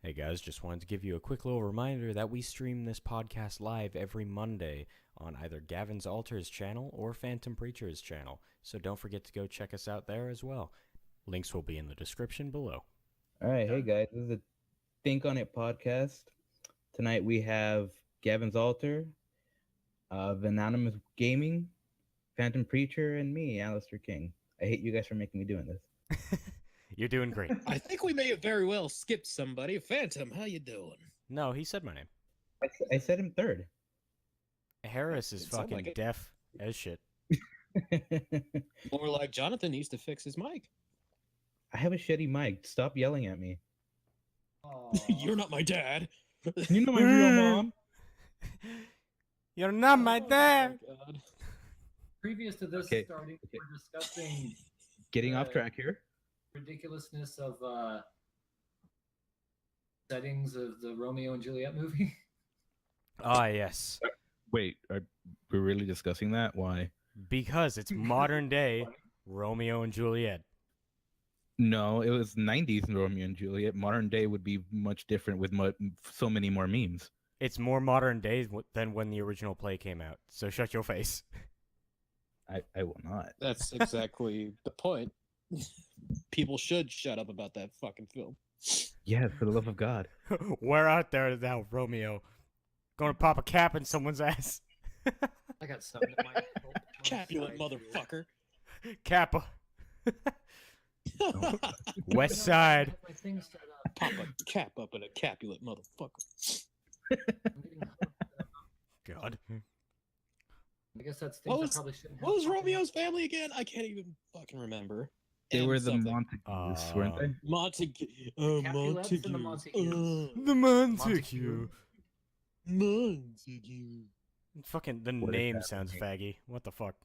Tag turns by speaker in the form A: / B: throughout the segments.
A: Hey guys, just wanted to give you a quick little reminder that we stream this podcast live every Monday on either Gavin's Altars channel or Phantom Preacher's channel, so don't forget to go check us out there as well. Links will be in the description below.
B: All right, hey guys, this is a Think on It podcast. Tonight we have Gavin's Altar, Anonymous Gaming, Phantom Preacher, and me, Alistair King. I hate you guys for making me doing this.
A: You're doing great.
C: I think we may have very well skipped somebody. Phantom, how you doing?
A: No, he said my name.
B: I said him third.
A: Harris is
C: It sounded
A: fucking
C: like it.
A: deaf as shit.
C: More like Jonathan needs to fix his mic.
B: I have a shitty mic. Stop yelling at me.
C: You're not my dad.
B: You know my real mom.
A: You're not my dad!
C: Oh, God.
D: Previous to this
B: Okay,
D: starting,
B: okay.
D: we're discussing
B: Getting off track here.
D: ridiculousness of settings of the Romeo and Juliet movie.
A: Ah, yes.
B: Wait, are we really discussing that? Why?
A: Because it's modern day Romeo and Juliet.
B: No, it was 90s Romeo and Juliet. Modern day would be much different with so many more memes.
A: It's more modern day than when the original play came out, so shut your face.
B: I will not.
C: That's exactly the point. People should shut up about that fucking film.
B: Yes, for the love of God.
A: We're out there now, Romeo. Gonna pop a cap in someone's ass.
D: I got something that might help.
C: Capulet motherfucker.
A: Kappa. West Side.
D: My thing set up.
C: Pop a cap up in a Capulet motherfucker.
D: I'm getting hooked up.
A: God.
D: I guess that's
C: What
D: things
C: was-
D: I probably shouldn't have.
C: What was
D: popping up.
C: Romeo's family again? I can't even fucking remember.
B: They
C: M
B: were the
C: something.
B: Montagues, weren't they?
C: Montague.
D: Capulets and the Montagues.
A: The Montague.
C: Montague.
A: Fucking, the
B: What is
A: name
B: that
A: sounds
B: name?
A: faggy. What the fuck?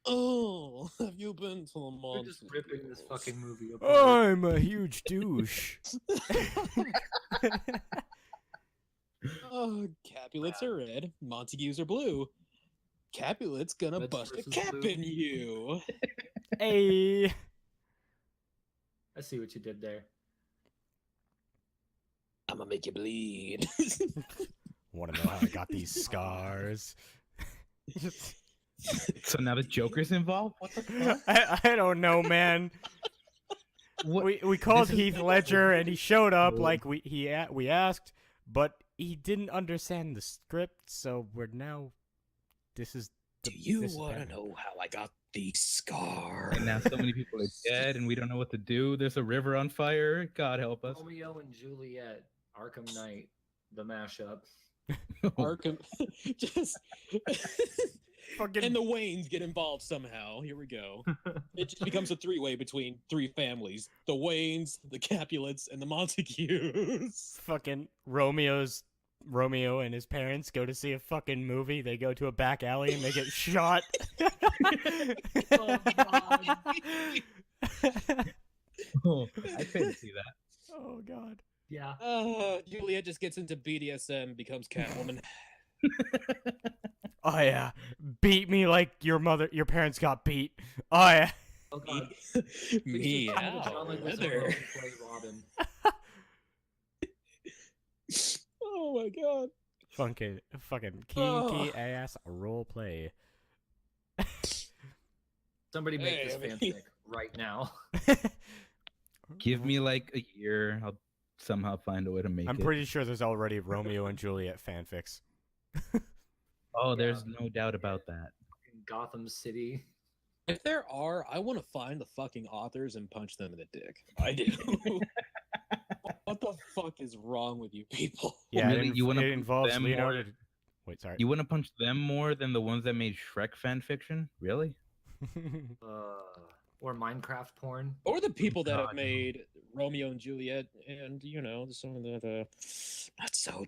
C: Oh, have you been to the
D: We're
C: Montague?
D: just ripping this fucking movie apart.
A: I'm a huge douche.
C: Oh, Capulets are red, Montagues are blue. Capulet's gonna
D: Reds
C: bust a
D: versus
C: cap
D: blue.
C: in you.
A: Hey.
D: I see what you did there.
C: I'm gonna make you bleed.
A: Wanna know how I got these scars?
B: So now the Joker's involved? What the fuck?
A: I don't know, man.
B: What?
A: We called
B: This is-
A: Heath Ledger and he showed up
B: Oh.
A: like we asked, but he didn't understand the script, so we're now. This is.
C: Do you
A: this is
C: want to
A: Batman.
C: know how I got these scars?
B: And now so many people are dead and we don't know what to do. There's a river on fire. God help us.
D: Romeo and Juliet, Arkham Knight, the mashup.
C: Arkham, just
A: Fucking.
C: and the Waynes get involved somehow. Here we go. It just becomes a three-way between three families: the Waynes, the Capulets, and the Montagues.
A: Fucking Romeo and his parents go to see a fucking movie. They go to a back alley and they get shot.
D: Oh, God.
B: Oh, I'd pay to see that.
A: Oh god.
D: Yeah.
C: Juliet just gets into BDSM, becomes Catwoman.
A: Oh yeah. Beat me like your parents got beat. Oh yeah.
D: Oh God. Please
C: Me
D: just tell me that John Leguizamo
C: weather.
D: can play Robin.
C: Oh my god.
A: Fucking kinky
C: Oh.
A: ass role play.
D: Somebody make
C: Hey,
D: this
C: I mean-
D: fanfic right now.
B: Give me like a year. I'll somehow find a way to make
A: I'm
B: it.
A: pretty sure there's already Romeo and Juliet fanfics.
B: Oh, there's no doubt about that.
D: In Gotham City.
C: If there are, I want to find the fucking authors and punch them in the dick. I do. What the fuck is wrong with you people?
A: Yeah,
B: Really? You wanna
A: it
B: put
A: involves
B: them
A: Leonardo. Wait, sorry.
B: You want to punch them more than the ones that made Shrek fan fiction? Really?
D: Or Minecraft porn.
C: Or the people that have
B: God.
C: made Romeo and Juliet and, you know, some of the not so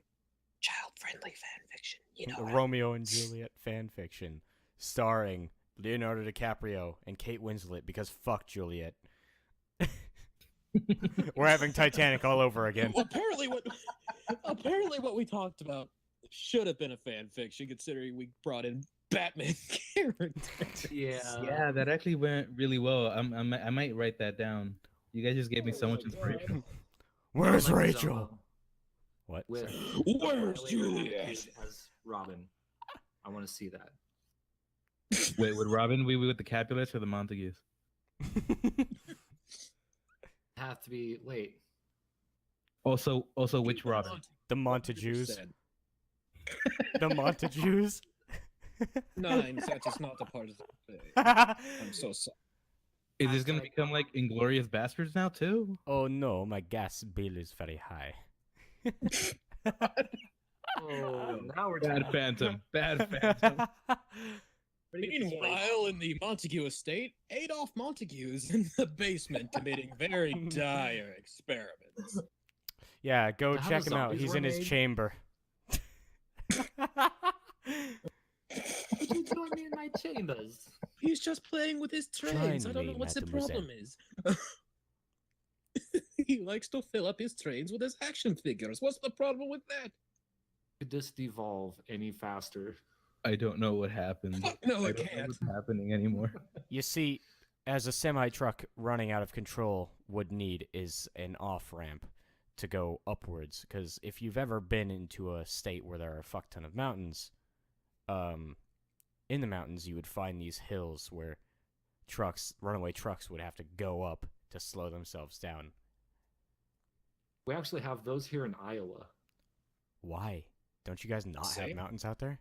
C: child-friendly fan fiction. You know,
A: Romeo and Juliet fanfiction starring Leonardo DiCaprio and Kate Winslet because fuck Juliet. We're having Titanic all over again.
C: apparently what we talked about should have been a fan fiction, considering we brought in Batman characters.
D: Yeah.
B: Yeah, that actually went really well. I might write that down. You guys just gave me so much inspiration.
A: Where's
D: Like
A: Rachel?
D: Zombo
A: What?
D: With
C: Where's
D: Annihilator
C: Juliet?
D: attitude as Robin. I want to see that.
B: Wait, would Robin be with the Capulets or the Montagues?
D: Have to be. Wait.
B: Also, which Robin?
A: The Montagues.
C: Said.
A: The Montagues.
C: Nine, that is not a part of the play. I'm so sorry.
B: Is this gonna become like Inglorious Bastards now too?
A: Oh no, my gas bill is very high.
D: Oh, now we're
B: Bad
D: talking.
B: Phantom. Bad Phantom.
C: Meanwhile, in the Montague estate, Adolf Montague is in the basement committing very dire experiments.
A: Yeah, go
D: How
A: check
D: the
A: him out.
D: zombies
A: He's
D: were
A: in his
D: made?
A: chamber.
D: What you doing in my chambers?
C: He's just playing with his trains.
A: Join
C: I don't know
A: me,
C: what the
A: mademoiselle.
C: problem is. He likes to fill up his trains with his action figures. What's the problem with that?
D: Could this devolve any faster?
B: I don't know what happened.
C: Fuck no,
B: I
C: it
B: don't know
C: can't.
B: what's happening anymore.
A: You see, as a semi-truck running out of control would need is an off-ramp to go upwards. Because if you've ever been into a state where there are a fuck ton of mountains, in the mountains you would find these hills where runaway trucks would have to go up to slow themselves down.
D: We actually have those here in Iowa.
A: Why? Don't you guys not have
C: Same.
A: mountains out there?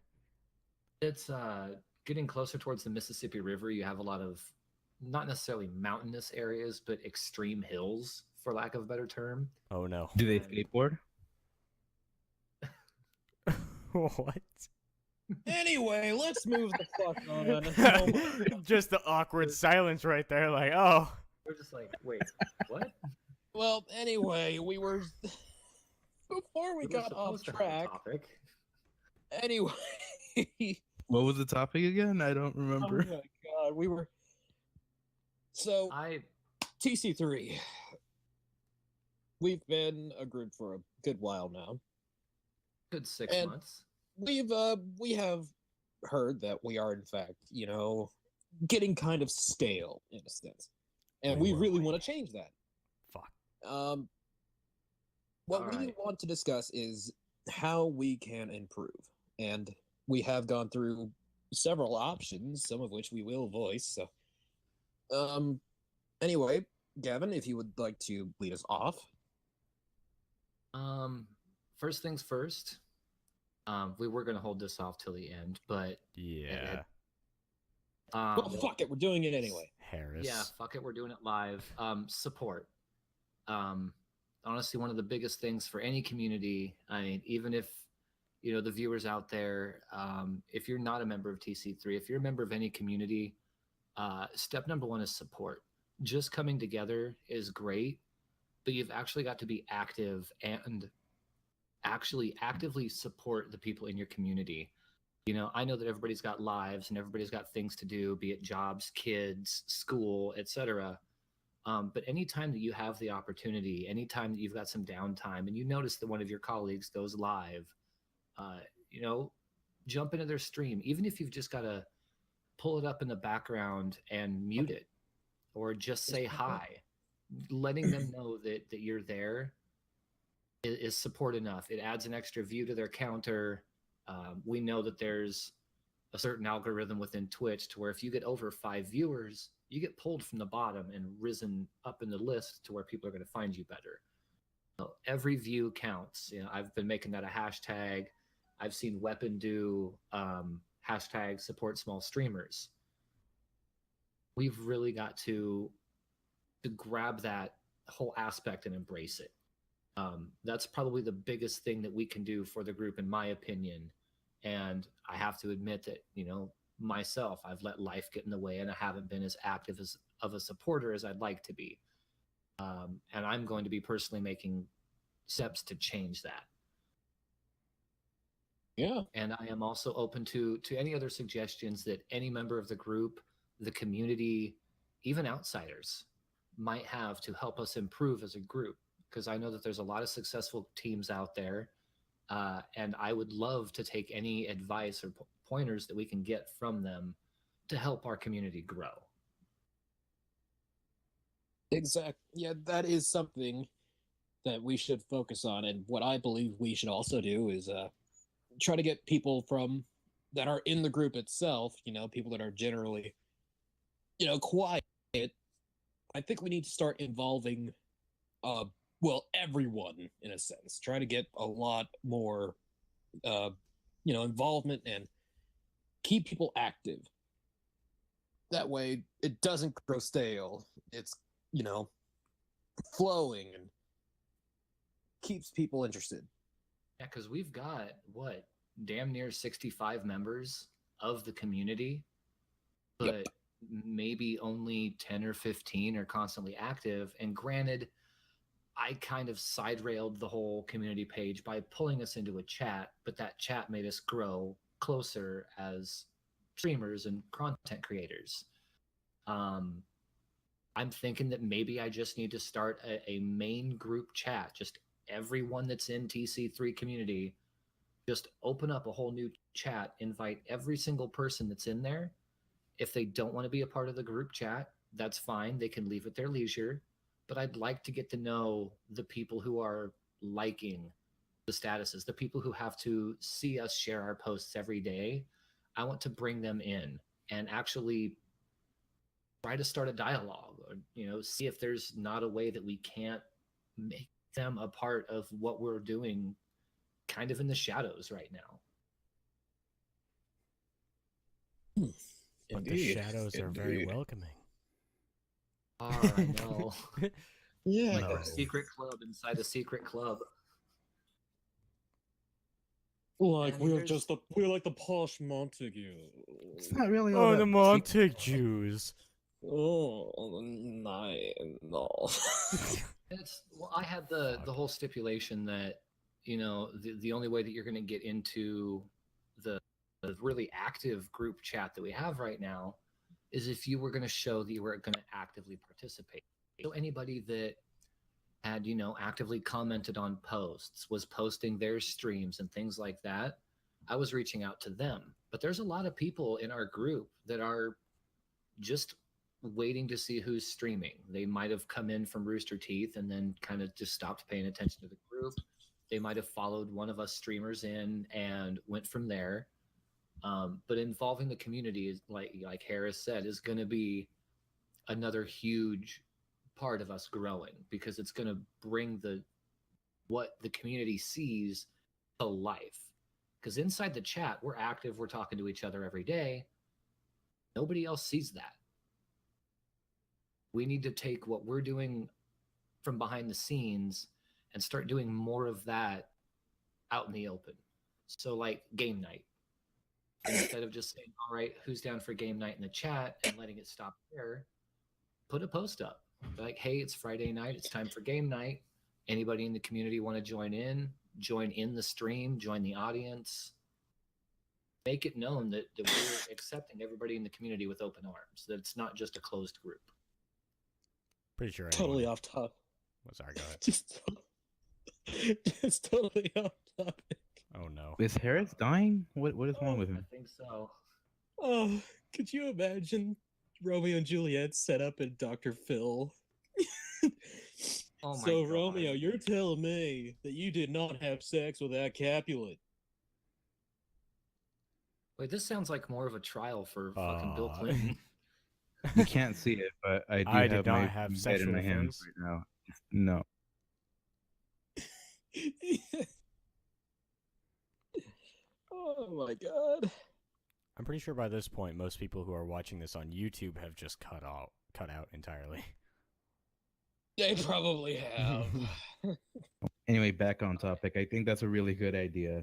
D: It's getting closer towards the Mississippi River. You have a lot of not necessarily mountainous areas, but extreme hills, for lack of a better term.
A: Oh no.
B: Do they skateboard?
A: What?
C: Anyway, let's move the fuck on.
A: Just the awkward silence right there, like, oh.
D: We're just like, wait, what?
C: Well, anyway, we were before we
D: We were
C: got off
D: supposed to have a
C: track.
D: topic.
C: Anyway,
B: What was the topic again? I don't
C: oh
B: remember.
C: my god, we were so TC3. We've been a group for a good while now.
D: Good 6
C: And-
D: months.
C: We have heard that we are in fact, getting kind of stale in a sense. And we really want to change that.
A: Fuck.
C: What we
D: Alright.
C: want to discuss is how we can improve. And we have gone through several options, some of which we will voice. So anyway, Gavin, if you would like to lead us off.
D: First things first. We were gonna hold this off till the end, but
A: Yeah.
C: Well, fuck it, we're doing it anyway.
A: Harris.
D: yeah, fuck it, we're doing it live. Support. Honestly, one of the biggest things for any community. I mean, even if the viewers out there, if you're not a member of TC3, if you're a member of any community, step number one is support. Just coming together is great, but you've actually got to be active and actually actively support the people in your community. I know that everybody's got lives and everybody's got things to do, be it jobs, kids, school, etc. But anytime that you have the opportunity, anytime that you've got some downtime and you notice that one of your colleagues goes live, jump into their stream, even if you've just got to pull it up in the background and mute it, or just say hi. Letting them know that you're there is support enough. It adds an extra view to their counter. We know that there's a certain algorithm within Twitch to where if you get over 5 viewers, you get pulled from the bottom and risen up in the list to where people are going to find you better. So every view counts. I've been making that a hashtag. I've seen Weapon do hashtag support small streamers. We've really got to grab that whole aspect and embrace it. That's probably the biggest thing that we can do for the group, in my opinion. And I have to admit that, myself, I've let life get in the way and I haven't been as active of a supporter as I'd like to be. And I'm going to be personally making steps to change that.
C: Yeah.
D: And I am also open to any other suggestions that any member of the group, the community, even outsiders might have to help us improve as a group. Because I know that there's a lot of successful teams out there. And I would love to take any advice or pointers that we can get from them to help our community grow.
C: Exactly. Yeah, that is something that we should focus on. And what I believe we should also do is try to get people from that are in the group itself, people that are generally, quiet. I think we need to start involving, everyone in a sense. Try to get a lot more, involvement and keep people active. That way, it doesn't grow stale. It's, flowing and keeps people interested.
D: Yeah, because we've got what, damn near 65 members of the community, but
C: Yep.
D: maybe only 10 or 15 are constantly active. And granted, I kind of side railed the whole community page by pulling us into a chat, but that chat made us grow closer as streamers and content creators. I'm thinking that maybe I just need to start a main group chat, just everyone that's in TC3 community, just open up a whole new chat, invite every single person that's in there. If they don't want to be a part of the group chat, that's fine. They can leave at their leisure. But I'd like to get to know the people who are liking the statuses, the people who have to see us share our posts every day. I want to bring them in and actually try to start a dialogue, or see if there's not a way that we can't make them a part of what we're doing kind of in the shadows right now.
A: But the shadows are very welcoming.
D: I know.
C: Yeah.
D: Like a secret club inside a secret club.
C: Like
D: And
C: we're
D: there's-
C: we're like the posh Montague.
B: It's not really all
A: Oh,
B: that
A: the
B: secret.
A: Montague Jews.
C: Oh, no.
D: I had the whole stipulation that the only way that you're going to get into the really active group chat that we have right now is if you were going to show that you were going to actively participate. So anybody that had actively commented on posts, was posting their streams and things like that, I was reaching out to them. But there's a lot of people in our group that are just waiting to see who's streaming. They might have come in from Rooster Teeth and then kind of just stopped paying attention to the group. They might have followed one of us streamers in and went from there. But involving the community is like Harris said, is going to be another huge part of us growing, because it's going to bring what the community sees to life. Because inside the chat, we're active, we're talking to each other every day. Nobody else sees that. We need to take what we're doing from behind the scenes and start doing more of that out in the open. So like game night. Instead of just saying, all right, who's down for game night in the chat and letting it stop there, put a post up. Like, hey, it's Friday night. It's time for game night. Anybody in the community want to join in the stream, join the audience. Make it known that we're accepting everybody in the community with open arms, that it's not just a closed group.
A: Pretty sure.
C: Totally off topic.
A: Sorry, go ahead.
C: Just totally off topic.
A: Oh no.
B: Is Harris dying? What is wrong with
D: I
B: him?
D: think so.
C: Oh, could you imagine Romeo and Juliet set up in Dr. Phil?
D: Oh my
C: So,
D: God.
C: Romeo, you're telling me that you did not have sex with that Capulet?
D: Wait, this sounds like more of a trial for fucking Bill Clinton.
B: You can't see it, but I do
A: I
B: have
A: did
B: my
A: not have
B: head in
A: sexual
B: my hands
A: affairs.
B: right now. No.
C: Oh my God.
A: I'm pretty sure by this point, most people who are watching this on YouTube have just cut out entirely.
C: They probably have.
B: Anyway, back on topic. I think that's a really good idea.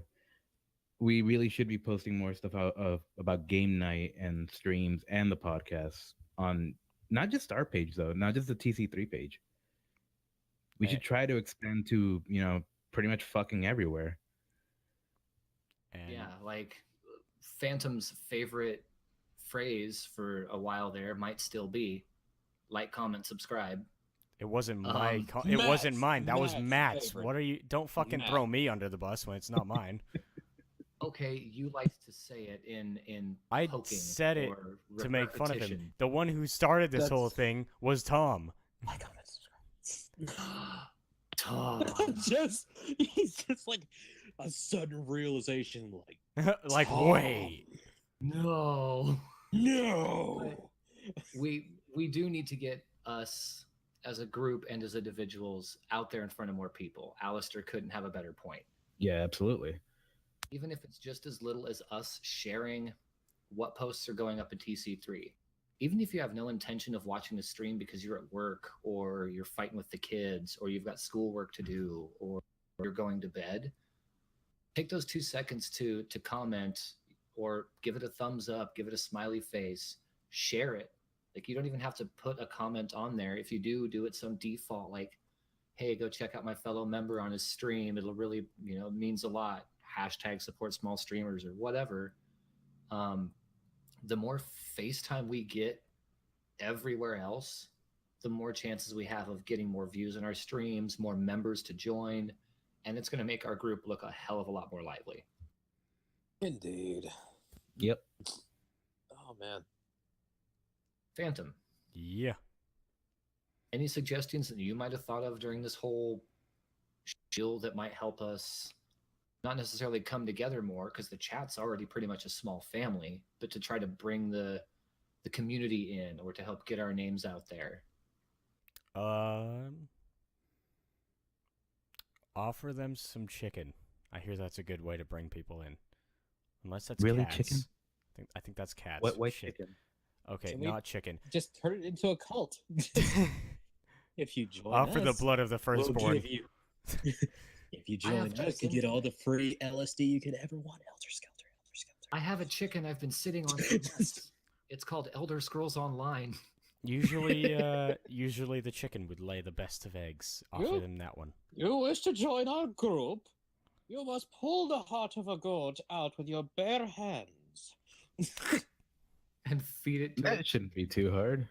B: We really should be posting more stuff out about game night and streams and the podcasts on not just our page though, not just the TC3 page. We should try to expand to, pretty much fucking everywhere.
A: And
D: Yeah, like Phantom's favorite phrase for a while there might still be like, comment, subscribe.
A: it wasn't my. It
C: Matt's-
A: wasn't mine. That was
C: Matt's
A: Matt's.
C: favorite.
A: What are you? Don't fucking
C: Matt.
A: throw me under the bus when it's not mine.
D: Okay, you like to say it in
A: I
D: poking
A: said it
D: or
A: to make fun of him.
D: repetition.
A: The one who started this whole
C: That's-
A: thing was Tom.
C: Like, comment,
D: Tom.
C: He's just like a sudden realization, like,
A: like,
C: Tom.
A: wait.
D: No.
C: No.
D: We do need to get us as a group and as individuals out there in front of more people. Alistair couldn't have a better point.
B: Yeah, absolutely.
D: Even if it's just as little as us sharing what posts are going up in TC3. Even if you have no intention of watching the stream because you're at work or you're fighting with the kids or you've got schoolwork to do or you're going to bed, take those 2 seconds to comment or give it a thumbs up, give it a smiley face, share it. Like, you don't even have to put a comment on there. If you do it some default, like, hey, go check out my fellow member on his stream. It'll really, means a lot. Hashtag support small streamers or whatever. The more FaceTime we get everywhere else, the more chances we have of getting more views on our streams, more members to join, and it's going to make our group look a hell of a lot more lively.
C: Indeed.
B: Yep.
C: Oh, man.
D: Phantom,
A: Yeah.
D: any suggestions that you might have thought of during this whole spiel that might help us not necessarily come together more, because the chat's already pretty much a small family, but to try to bring the community in or to help get our names out there?
A: Offer them some chicken. I hear that's a good way to bring people in. Unless that's
B: Really,
A: cats.
B: chicken?
A: I think that's cats.
B: What white
A: Shit.
B: chicken?
A: Okay,
C: Can we-
A: not chicken.
C: Just turn it into a cult. If you join
A: Offer the
C: us,
A: blood of the
C: we'll
A: firstborn.
C: give you. If you
D: I have
C: join us, you
D: chicken.
C: get all the free LSD you could ever want. Elder Skelter, Elder Skelter.
D: I have a chicken I've been sitting on for months. It's called Elder Scrolls Online.
A: Usually the chicken would lay the best of eggs. Offer
C: Yeah.
A: them that one.
C: You wish to join our group? You must pull the heart of a goat out with your bare hands.
D: And feed it to
B: That shouldn't be too hard.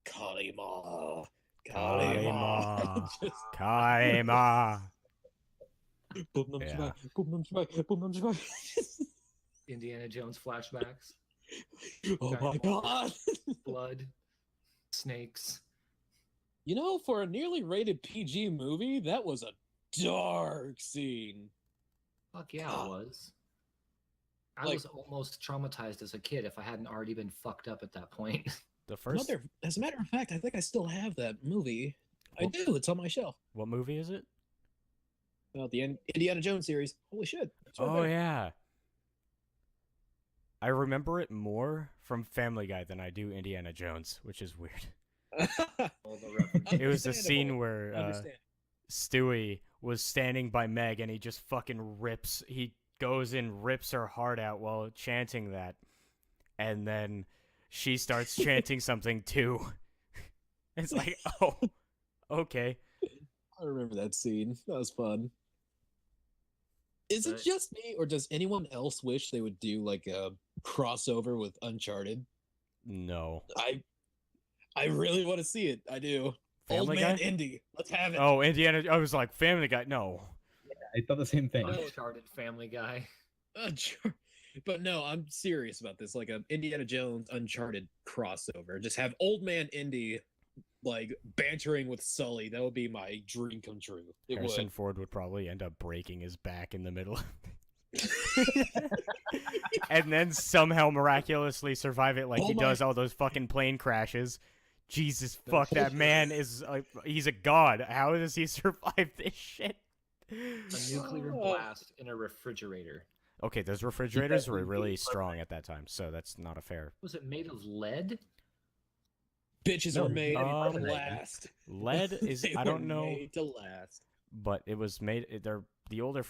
C: Kalima.
A: Kalima.
C: Just
A: Kaima.
C: boom, num,
A: Yeah.
C: shbang, boom, num, shbang, boom, num, shbang.
D: Indiana Jones flashbacks,
C: Oh my god.
D: blood, snakes.
C: You know, for a nearly rated PG movie, that was a dark scene.
D: Fuck yeah,
C: God.
D: it was. I
C: Like-
D: was almost traumatized as a kid if I hadn't already been fucked up at that point.
A: The first.
C: As a matter of fact, I think I still have that movie. I do. It's on my shelf.
A: What movie is it?
C: The Indiana Jones series. Holy shit. It's right
A: Oh
C: there.
A: yeah. I remember it more from Family Guy than I do Indiana Jones, which is weird.
D: All the references.
A: It was the scene
C: Understandable.
A: where
C: Understand.
A: Stewie was standing by Meg and he just fucking he goes in, rips her heart out while chanting that. And then she starts chanting something too. It's like, oh, okay.
C: I remember that scene. That was fun. Is it
D: But-
C: just me, or does anyone else wish they would do like a crossover with Uncharted?
A: No.
C: I really want to see it. I do.
A: Family
C: Old Man
A: Guy?
C: Indy. Let's have it.
A: Oh, Indiana. I was like, Family Guy. No.
B: I thought the same thing.
D: Uncharted Family Guy.
C: Sure. But no, I'm serious about this. Like a Indiana Jones Uncharted crossover. Just have Old Man Indy like bantering with Sully. That would be my dream come true. It
A: Harrison
C: would.
A: Ford would probably end up breaking his back in the middle. And then somehow miraculously survive it like
C: Oh
A: he
C: my-
A: does all those fucking plane crashes. Jesus fuck, that man is like, he's a god. How does he survive this shit?
D: A nuclear blast in a refrigerator.
A: Okay, those refrigerators were
B: would be
A: really
B: perfect.
A: strong at that time, so that's not a fair.
D: Was it made of lead?
C: Bitches
B: No,
C: are made to
A: um,
C: last.
A: Lead is,
C: They
A: I
C: were
A: don't know,
C: Made to last.
A: but it was made, they're, the older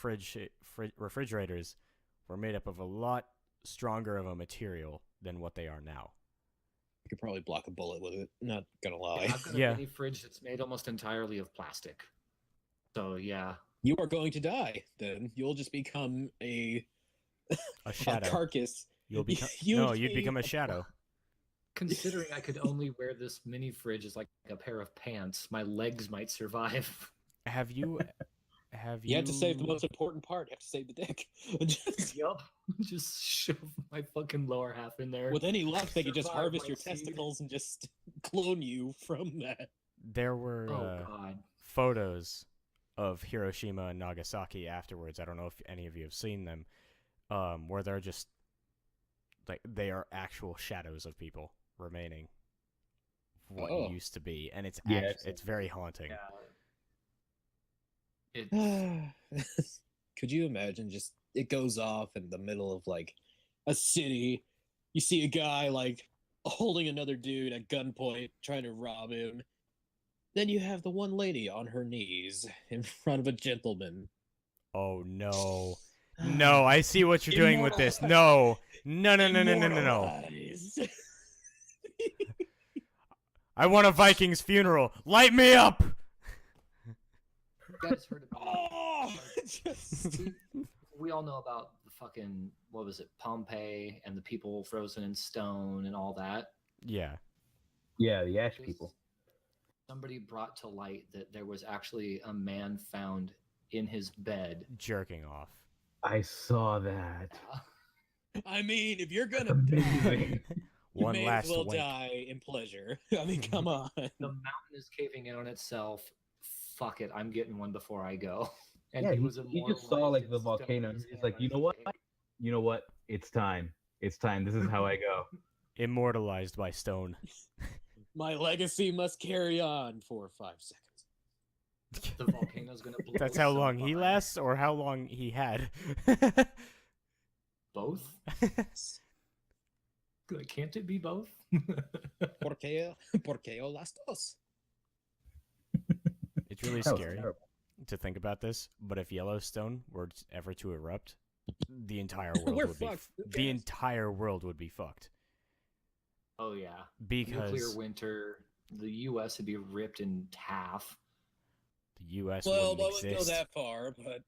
A: refrigerators were made up of a lot stronger of a material than what they are now.
C: You could probably block a bullet with it. Not gonna lie.
D: I've got a
A: Yeah.
D: mini fridge that's made almost entirely of plastic. So yeah,
C: You are going to die. Then you'll just become a
A: A shadow.
C: carcass.
A: You'll become,
C: You'd
A: no, you'd
C: be
A: become a
C: a-
A: shadow.
D: considering I could only wear this mini fridge as like a pair of pants, my legs might survive.
A: Have you
C: You have to save the most important part. You have to save the dick. Just-
D: Yup. Just shove my fucking lower half in there.
C: With any luck, they could just
D: Survive
C: harvest
D: my
C: your
D: seed.
C: testicles and just clone you from that.
A: There were
D: God.
A: photos of Hiroshima and Nagasaki afterwards. I don't know if any of you have seen them, where they're just like they are actual shadows of people remaining what used to be, and it's it's very haunting.
D: Yeah.
C: Could you imagine just it goes off in the middle of like a city, you see a guy like holding another dude at gunpoint trying to rob him, then you have the one lady on her knees in front of a gentleman.
A: Oh no. No, I see what you're doing with this. No. No. I want a Viking's funeral. Light me up.
D: You guys heard about we all know about the fucking, what was it, Pompeii and the people frozen in stone and all that.
A: Yeah.
B: Yeah, the ash people.
D: Somebody brought to light that there was actually a man found in his bed
A: jerking off.
B: I saw that.
C: I mean, if you're gonna die, you
A: One
C: may
A: last
C: as well
A: wink.
C: die in pleasure. I mean, come on.
D: The mountain is caving in on itself. Fuck it, I'm getting one before I go. And
B: Yeah,
D: he was
B: he just saw like the
D: immortalized in
B: volcano.
D: stone.
B: He's like, you know what? You know what? It's time. It's time. This is how I go.
A: Immortalized by stone.
C: My legacy must carry on for 5 seconds.
D: The volcano's gonna blow.
A: That's how
D: so
A: long he
D: hard.
A: lasts, or how long he had.
D: Both? Can't it be both?
C: Porque las dos.
A: It's really
B: That was
A: scary
B: terrible.
A: to think about this, but if Yellowstone were ever to erupt, the entire world
C: We're
A: would be
C: fucked. Who
A: the
C: cares?
A: entire world would be fucked.
D: Oh yeah.
A: Because
D: Nuclear winter, the U.S. would be ripped in half.
A: the U.S.
C: Well,
A: wouldn't
C: I wouldn't go
A: exist.
C: that far, but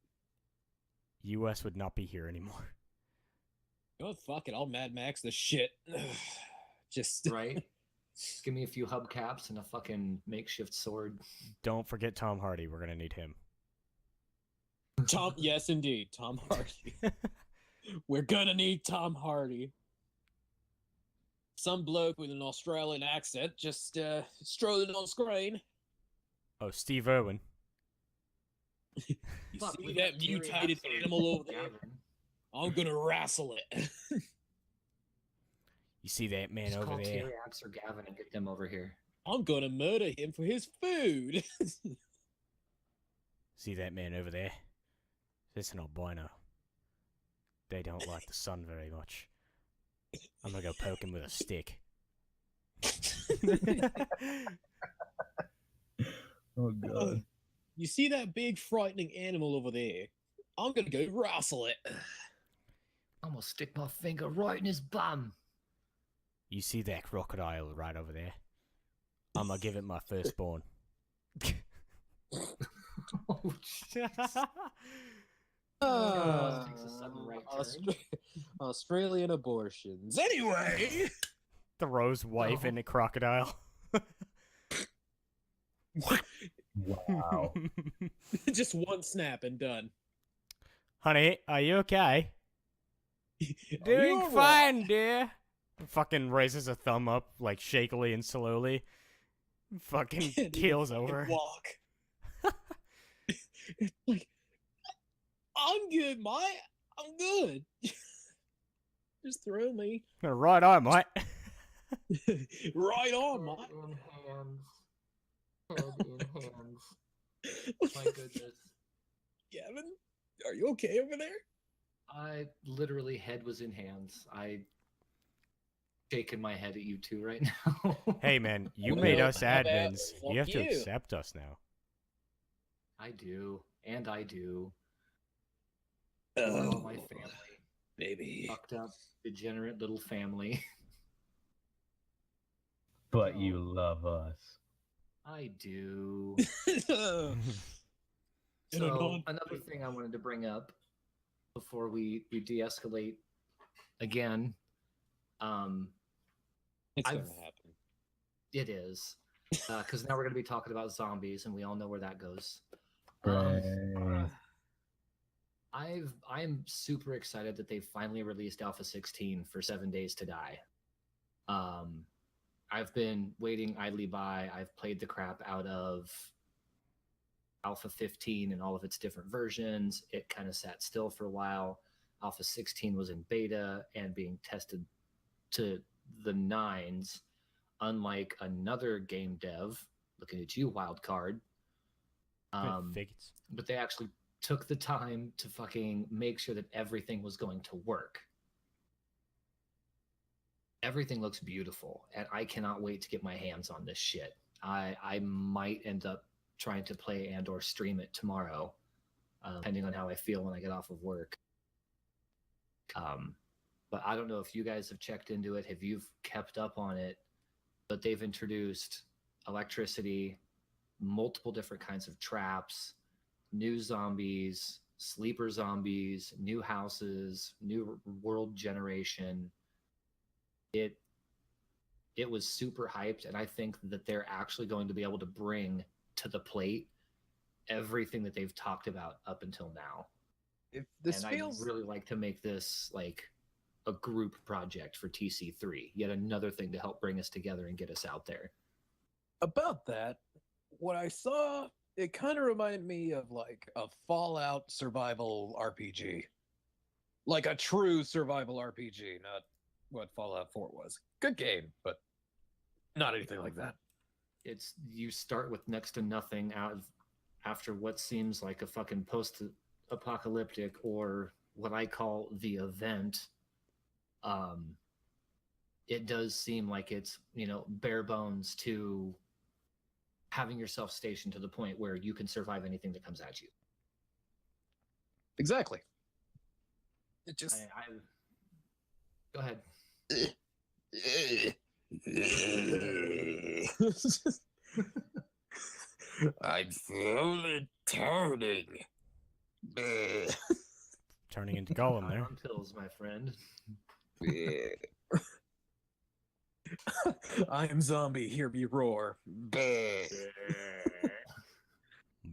A: U.S. would not be here anymore.
C: oh fuck it, I'll Mad Max the shit. Just
D: Right? Give me a few hubcaps and a fucking makeshift sword.
A: Don't forget Tom Hardy. We're gonna need him.
C: Tom. Yes, indeed, Tom Hardy. We're gonna need Tom Hardy. Some bloke with an Australian accent just strolling on screen.
A: Oh, Steve Irwin.
C: You
D: Fuck,
C: see
D: we
C: that
D: got Terry
C: mutated
D: Hatcher.
C: animal over there?
D: Gavin.
C: I'm gonna wrestle it.
A: You see that man
D: Just
A: over
D: call
A: there?
D: Terry Axe or Gavin and get them over here.
C: I'm gonna murder him for his food.
A: See that man over there? This is an albino. They don't like the sun very much. I'm gonna go poke him with a stick.
B: Oh god.
C: You see that big frightening animal over there? I'm gonna go wrestle it.
D: I'm gonna stick my finger right in his bum.
A: You see that crocodile right over there? I'm gonna give it my firstborn.
D: Oh, shit.
C: Ah,
D: takes a sudden right turn.
C: Australian abortions. Anyway,
A: Throws wife
D: Oh.
A: in a crocodile.
B: Wow.
C: just one snap and done.
A: Honey, are you okay?
C: Are you
A: Doing
C: all right?
A: fine, dear. Fucking raises a thumb up, like shakily and slowly. Fucking
C: Can't even
A: keels
C: fucking
A: over.
C: Walk. Like, I'm good, mate. I'm good. Just throw me
A: Right on, mate.
C: right on, mate.
D: In hands. Head in hands. My goodness.
C: Gavin, are you okay over there?
D: I literally head was in hands. I shaking my head at you two right now.
A: Hey, man, you
C: Well,
A: made us
C: how about
A: admins.
C: fuck
A: You have to
C: you?
A: accept us now.
D: I do, and I do.
C: Oh,
D: My family,
C: baby.
D: fucked up, degenerate little family.
B: But you love us.
D: I do.
C: And
D: So another thing I wanted to bring up before we de-escalate again,
C: it's
D: I've-
C: gonna happen.
D: it is because now we're going to be talking about zombies, and we all know where that goes.
B: Right.
D: I'm super excited that they finally released Alpha 16 for 7 Days to Die. I've been waiting idly by. I've played the crap out of Alpha 15 and all of its different versions. It kind of sat still for a while. Alpha 16 was in beta and being tested to the nines, unlike another game dev, looking at you, Wildcard. But they actually took the time to fucking make sure that everything was going to work. Everything looks beautiful, and I cannot wait to get my hands on this shit. I might end up trying to play and or stream it tomorrow, depending on how I feel when I get off of work. But I don't know if you guys have checked into it, if you've kept up on it, but they've introduced electricity, multiple different kinds of traps, new zombies, sleeper zombies, new houses, new world generation. It was super hyped, and I think that they're actually going to be able to bring to the plate everything that they've talked about up until now.
C: If this
D: and
C: feels...
D: I'd really like to make this like a group project for TC3, yet another thing to help bring us together and get us out there.
C: About that, what I saw, it kind of reminded me of like a Fallout survival RPG. Like a true survival RPG, not what Fallout 4 was. Good game, but not anything like that.
D: It's you start with next to nothing after what seems like a fucking post-apocalyptic, or what I call the event. It does seem like it's, bare bones to having yourself stationed to the point where you can survive anything that comes at you.
C: Exactly. It just...
D: Go ahead.
C: I'm slowly turning.
A: Turning into Gollum there.
D: On pills, my friend.
C: I am zombie, hear me roar.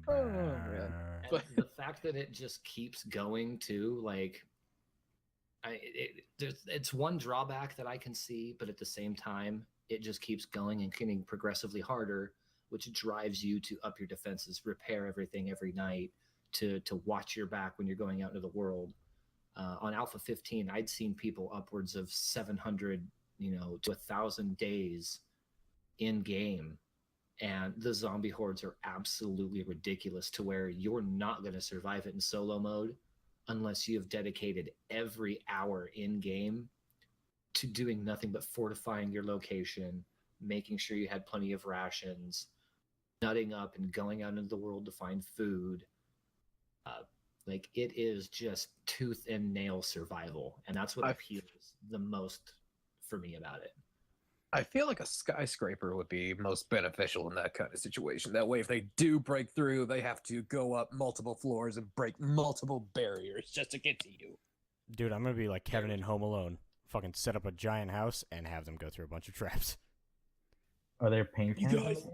C: Oh, man.
D: And the fact that it just keeps going too, like, it's one drawback that I can see, but at the same time, it just keeps going and getting progressively harder, which drives you to up your defenses, repair everything every night, to watch your back when you're going out into the world. On Alpha 15, I'd seen people upwards of 700, to 1,000 days in game. And the zombie hordes are absolutely ridiculous, to where you're not going to survive it in solo mode unless you have dedicated every hour in game to doing nothing but fortifying your location, making sure you had plenty of rations, nutting up and going out into the world to find food. Like, it is just tooth and nail survival, and that's what appeals the most for me about it.
C: I feel like a skyscraper would be most beneficial in that kind of situation. That way, if they do break through, they have to go up multiple floors and break multiple barriers just to get to you.
A: Dude, I'm going to be like Kevin in Home Alone. Fucking set up a giant house and have them go through a bunch of traps.
B: Are there paint cans?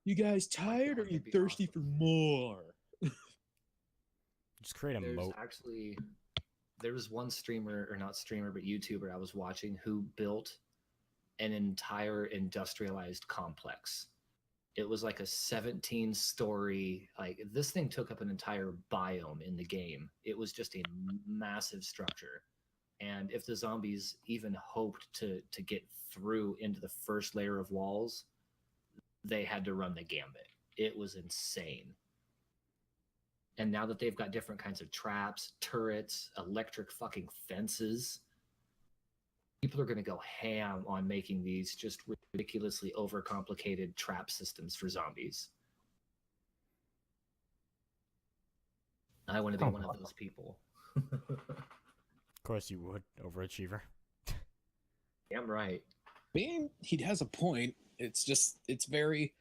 C: You guys tired, or are you thirsty for more?
A: Just create a moat.
D: There was one streamer, or not streamer, but YouTuber I was watching, who built an entire industrialized complex. It was like a 17-story, like, this thing took up an entire biome in the game. It was just a massive structure. And if the zombies even hoped to get through into the first layer of walls, they had to run the gambit. It was insane. And now that they've got different kinds of traps, turrets, electric fucking fences, people are going to go ham on making these just ridiculously overcomplicated trap systems for zombies. I want to be one of those people.
A: Of course you would, overachiever.
D: Damn right.
C: He has a point. It's just, it's very...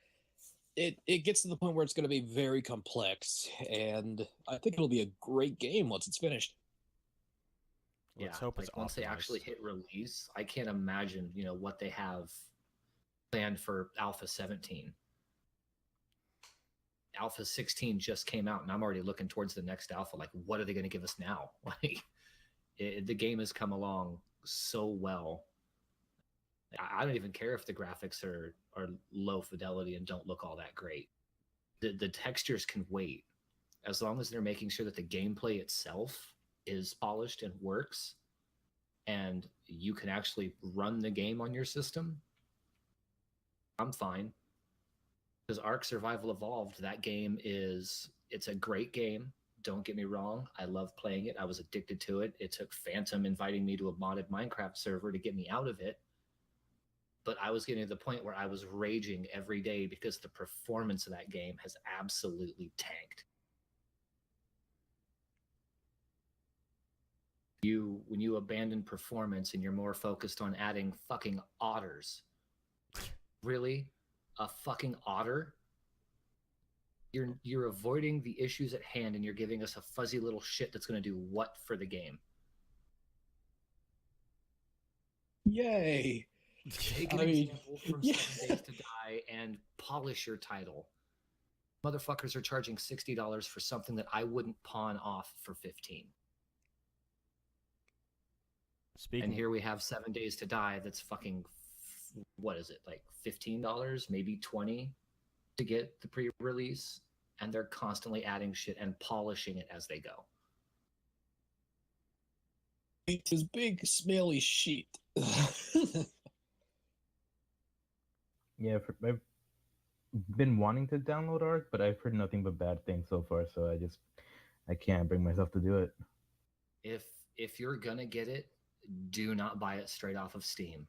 C: It gets to the point where it's going to be very complex, and I think it'll be a great game once it's finished.
A: Let's hope it's
D: once they actually hit release, I can't imagine, what they have planned for Alpha 17. Alpha 16 just came out, and I'm already looking towards the next Alpha. Like, what are they going to give us now? Like, the game has come along so well. I don't even care if the graphics are low fidelity and don't look all that great. The textures can wait as long as they're making sure that the gameplay itself is polished and works, and you can actually run the game on your system. I'm fine. Because Ark Survival Evolved, that game it's a great game. Don't get me wrong. I love playing it. I was addicted to it. It took Phantom inviting me to a modded Minecraft server to get me out of it. But I was getting to the point where I was raging every day because the performance of that game has absolutely tanked. When you abandon performance and you're more focused on adding fucking otters. Really? A fucking otter? You're avoiding the issues at hand and you're giving us a fuzzy little shit that's going to do what for the game?
C: Yay!
D: Take an example from 7 Days to Die and polish your title. Motherfuckers are charging $60 for something that I wouldn't pawn off for $15. And here we have 7 Days to Die that's fucking, what is it, like $15, maybe $20 to get the pre-release, and they're constantly adding shit and polishing it as they go.
C: It's his big smelly sheet.
B: Yeah, I've been wanting to download Ark, but I've heard nothing but bad things so far, so I can't bring myself to do it.
D: If you're gonna get it, do not buy it straight off of Steam.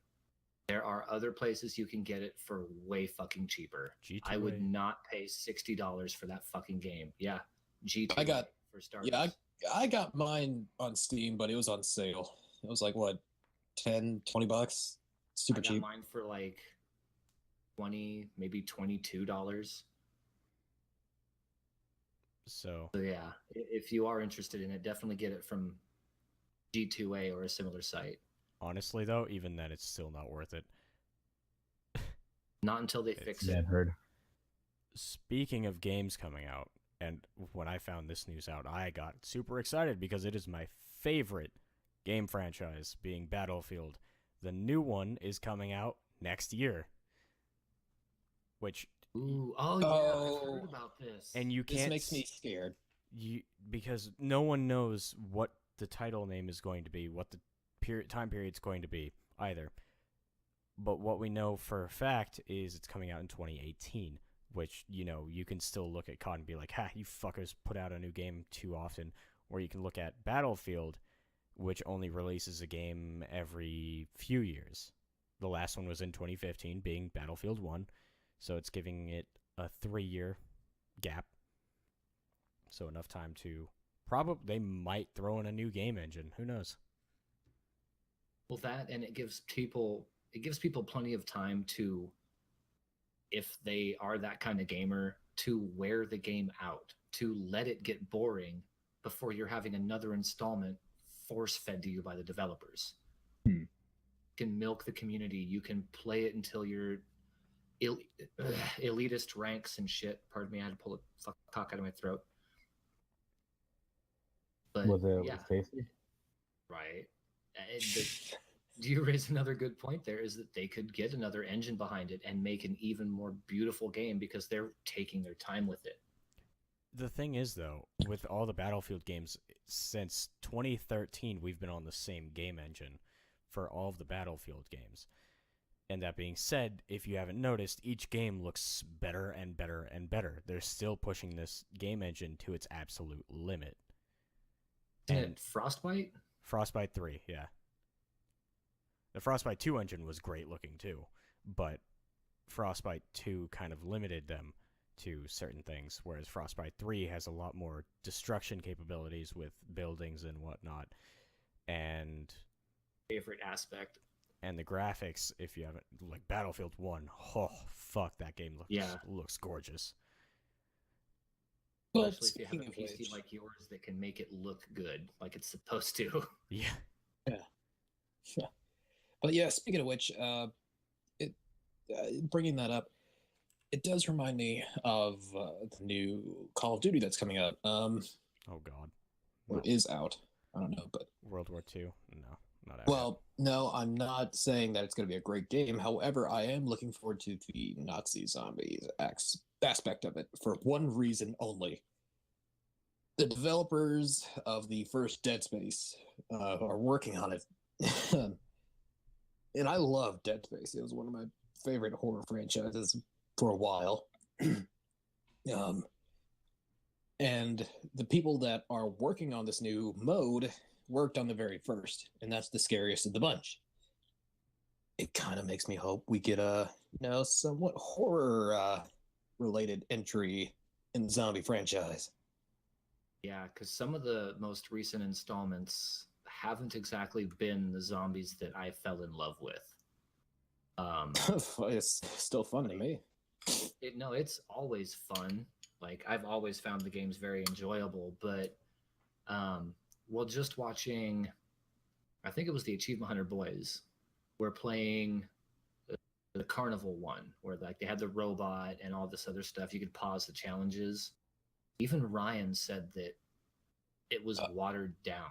D: There are other places you can get it for way fucking cheaper.
A: G2A.
D: I would not pay $60 for that fucking game. Yeah, G2A
C: I got
D: for starters.
C: Yeah, I got mine on Steam, but it was on sale. It was like what, $10-$20? Super
D: I got
C: cheap.
D: mine for like 20, maybe $22.
A: So
D: Yeah, if you are interested in it, definitely get it from G2A or a similar site.
A: honestly, though, even then, it's still not worth it.
D: Not until they fix it.
B: Yeah, heard.
A: Speaking of games coming out, and when I found this news out, I got super excited because it is my favorite game franchise, being Battlefield. The new one is coming out next year. Which,
D: Ooh, oh yeah, I've heard about this.
A: and you
C: This
A: can't
C: makes me scared.
A: because no one knows what the title name is going to be, what the time period's going to be either. But what we know for a fact is it's coming out in 2018, which, you know, you can still look at COD and be like, ha, you fuckers put out a new game too often. Or you can look at Battlefield, which only releases a game every few years. The last one was in 2015, being Battlefield 1. So it's giving it a 3-year gap. So enough time to they might throw in a new game engine. Who knows?
D: Well, that, and it gives people plenty of time to, if they are that kind of gamer, to wear the game out, to let it get boring before you're having another installment force fed to you by the developers. You can milk the community. You can play it until you're elitist ranks and shit. Pardon me, I had to pull a fucking cock out of my throat. But
B: Was it
D: yeah,
B: tasty?
D: right. You raise another good point there, is that they could get another engine behind it and make an even more beautiful game because they're taking their time with it.
A: The thing is, though, with all the Battlefield games, since 2013, we've been on the same game engine for all of the Battlefield games. And that being said, if you haven't noticed, each game looks better and better and better. They're still pushing this game engine to its absolute limit.
D: Isn't it Frostbite?
A: Frostbite 3, yeah. The Frostbite 2 engine was great looking too, but Frostbite 2 kind of limited them to certain things, whereas Frostbite 3 has a lot more destruction capabilities with buildings and whatnot. And
D: Favorite aspect.
A: And the graphics, if you haven't, like Battlefield 1, oh, fuck, that game looks gorgeous.
C: Well,
D: Especially if you have a PC like yours that can make it look good, like it's supposed to.
A: Yeah.
C: But yeah, speaking of which, bringing that up, it does remind me of the new Call of Duty that's coming out.
A: Oh God.
C: Or is out. I don't know, but
A: World War II? No, Not out
C: Well, no, I'm not saying that it's going to be a great game. However, I am looking forward to the Nazi zombies aspect of it for one reason only. The developers of the first Dead Space are working on it. And I love Dead Space. It was one of my favorite horror franchises for a while. And the people that are working on this new mode worked on the very first, and that's the scariest of the bunch. It kind of makes me hope we get a somewhat horror related entry in the zombie franchise.
D: Yeah, because some of the most recent installments haven't exactly been the zombies that I fell in love with.
C: It's still fun to me.
D: It's always fun. Like, I've always found the games very enjoyable, but well, just watching, I think it was the Achievement Hunter boys were playing the Carnival one, where like they had the robot and all this other stuff. You could pause the challenges. Even Ryan said that it was watered down.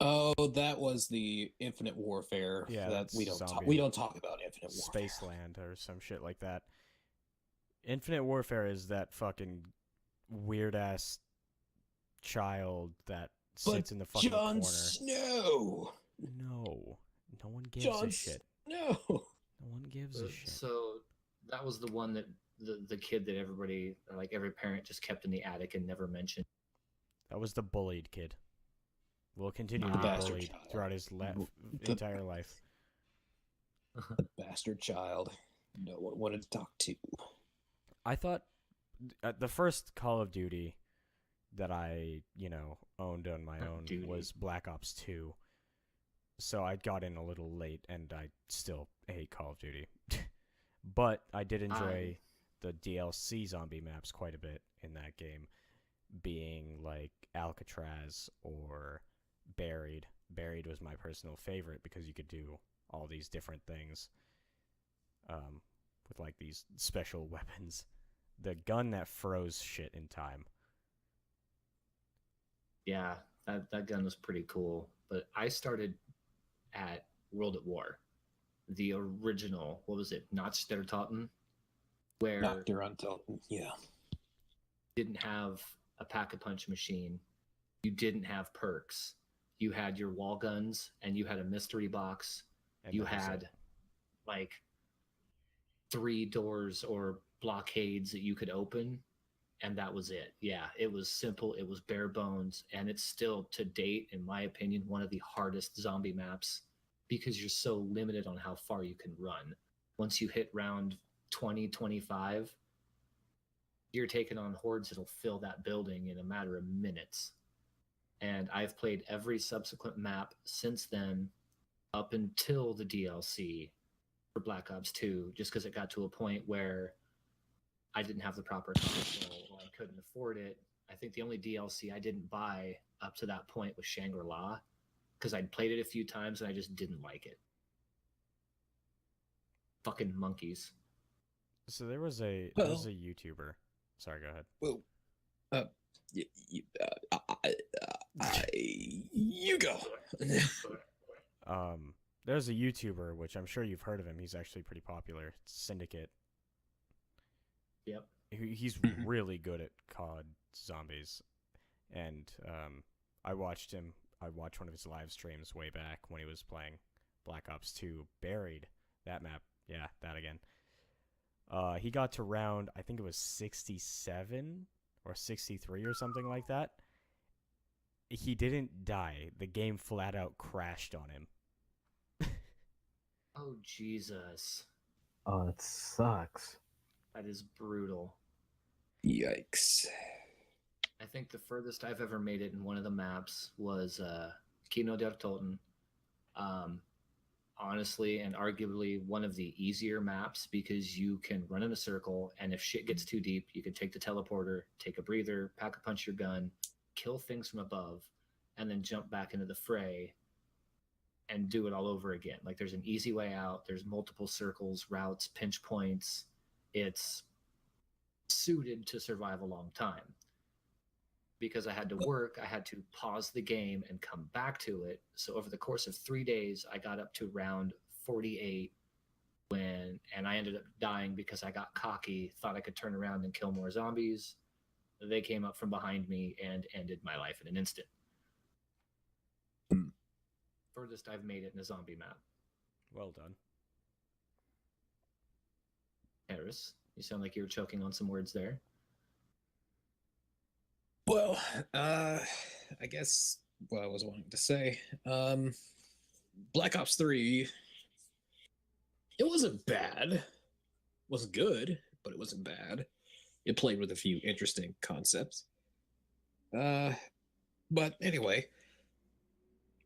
C: Oh, that was the Infinite Warfare.
A: Yeah,
C: that we don't talk about Infinite Warfare.
A: Spaceland or some shit like that. Infinite Warfare is that fucking weird ass child that sits in the fucking
C: Jon
A: corner.
C: Snow.
A: No one gives
C: Jon
A: a shit.
C: No
A: one gives a shit.
D: So that was the one that the kid that everybody, like every parent, just kept in the attic and never mentioned.
A: That was the bullied kid. Will continue to
C: The
A: be
C: bastard
A: bullied
C: child.
A: throughout his entire life.
C: The bastard child. No one wanted to talk to.
A: I thought the first Call of Duty that I, owned on my own was Black Ops 2. So I got in a little late, and I still hate Call of Duty. But I did enjoy the DLC zombie maps quite a bit in that game, being like Alcatraz or Buried. Buried was my personal favorite because you could do all these different things with like these special weapons. The gun that froze shit in time.
D: Yeah, that gun was pretty cool. But I started at World at War, the original. What was it? Notch der Toten, where
C: Doctor Untold. Yeah.
D: didn't have a pack-a-punch machine. You didn't have perks. You had your wall guns, and you had a mystery box.
A: And
D: You
A: that was
D: had
A: it.
D: like 3 doors or blockades that you could open, and that was it. Yeah, it was simple. It was bare bones, and it's still, to date, in my opinion, one of the hardest zombie maps because you're so limited on how far you can run. Once you hit round 20, 25, you're taking on hordes that'll fill that building in a matter of minutes. And I've played every subsequent map since then up until the DLC for Black Ops 2, just because it got to a point where I didn't have the proper console or I couldn't afford it. I think the only DLC I didn't buy up to that point was Shangri-La, because I'd played it a few times and I just didn't like it. Fucking monkeys.
A: So there was a YouTuber. Sorry, go ahead.
C: Well, you go.
A: There's a YouTuber, which I'm sure you've heard of him. He's actually pretty popular. It's Syndicate.
D: Yep.
A: He's really good at COD Zombies. And I watched one of his live streams way back when he was playing Black Ops 2 Buried. That map. Yeah, that again. He got to round, I think it was 67 or 63 or something like that. He didn't die. The game flat out crashed on him.
D: Oh, Jesus.
B: Oh, that sucks.
D: That is brutal.
C: Yikes.
D: I think the furthest I've ever made it in one of the maps was Kino der Toten. Honestly, and arguably one of the easier maps because you can run in a circle, and if shit gets too deep, you can take the teleporter, take a breather, pack-a-punch your gun, kill things from above, and then jump back into the fray and do it all over again. Like, there's an easy way out. There's multiple circles, routes, pinch points. It's suited to survive a long time. because I had to work, I had to pause the game and come back to it. So over the course of 3 days, I got up to round 48 and I ended up dying because I got cocky, thought I could turn around and kill more zombies. They came up from behind me and ended my life in an instant. Furthest I've made it in a zombie map.
A: Well done.
D: Harris, you sound like you were choking on some words there.
C: Well, I guess what I was wanting to say, Black Ops 3, it wasn't bad. It wasn't good, but it wasn't bad. It played with a few interesting concepts. But anyway,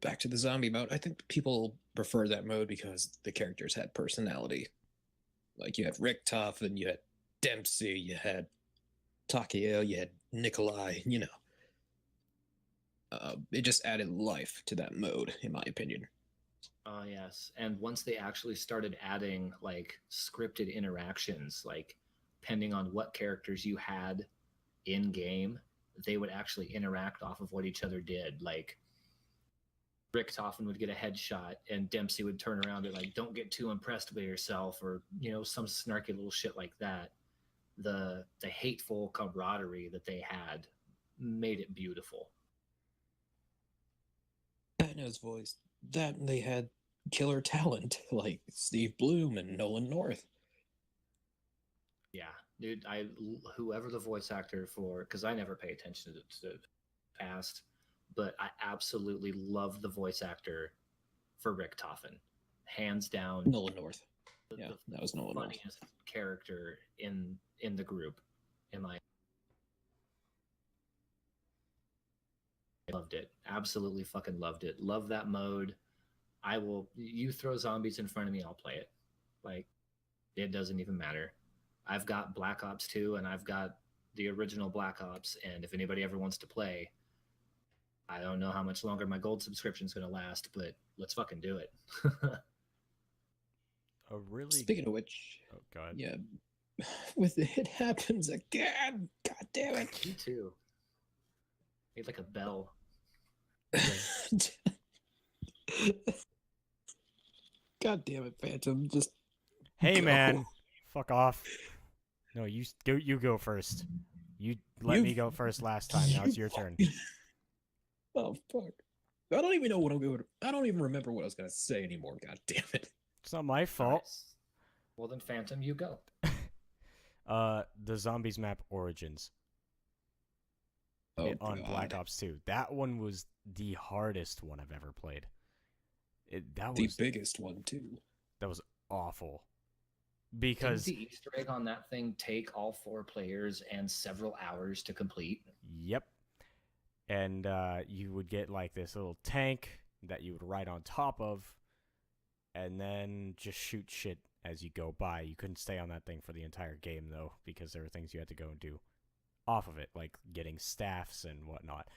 C: back to the zombie mode. I think people prefer that mode because the characters had personality. Like you had Richtofen, you had Dempsey, you had Takiel, you had Nikolai, you know. It just added life to that mode, in my opinion.
D: Oh, yes. And once they actually started adding like scripted interactions, like depending on what characters you had in game, they would actually interact off of what each other did. Like Richtofen would get a headshot and Dempsey would turn around and like, don't get too impressed by yourself, or, you know, some snarky little shit like that. The hateful camaraderie that they had made it beautiful.
C: Batman's voice. That they had killer talent like Steve Bloom and Nolan North.
D: Yeah, dude, whoever the voice actor for, because I never pay attention to past, but I absolutely love the voice actor for Richtofen, hands down.
C: Nolan North. Yeah, that was Nolan North.
D: Funniest character in the group. Loved it. Absolutely fucking loved it. Love that mode. You throw zombies in front of me, I'll play it. Like, it doesn't even matter. I've got Black Ops 2 and I've got the original Black Ops, and if anybody ever wants to play, I don't know how much longer my gold subscription is going to last, but let's fucking do it.
C: Speaking of which,
A: oh god,
C: yeah, with it happens again. God damn it!
D: Me too. Made like a bell.
C: God damn it, Phantom! Just
A: hey
C: go.
A: man, fuck off. No, you go first. You let me go first last time. Now it's your turn.
C: Oh fuck! I don't even know what I'm going. I don't even remember what I was gonna say anymore. God damn it!
A: It's not my fault.
D: Nice. Well then, Phantom, you go.
A: The Zombies map Origins.
C: Oh,
A: on Black Ops 2. That one was the hardest one I've ever played. That was
C: the biggest one too.
A: That was awful. Because
D: didn't the Easter egg on that thing take all 4 players and several hours to complete?
A: Yep. And you would get like this little tank that you would ride on top of, and then just shoot shit as you go by. You couldn't stay on that thing for the entire game though, because there were things you had to go and do off of it, like getting staffs and whatnot.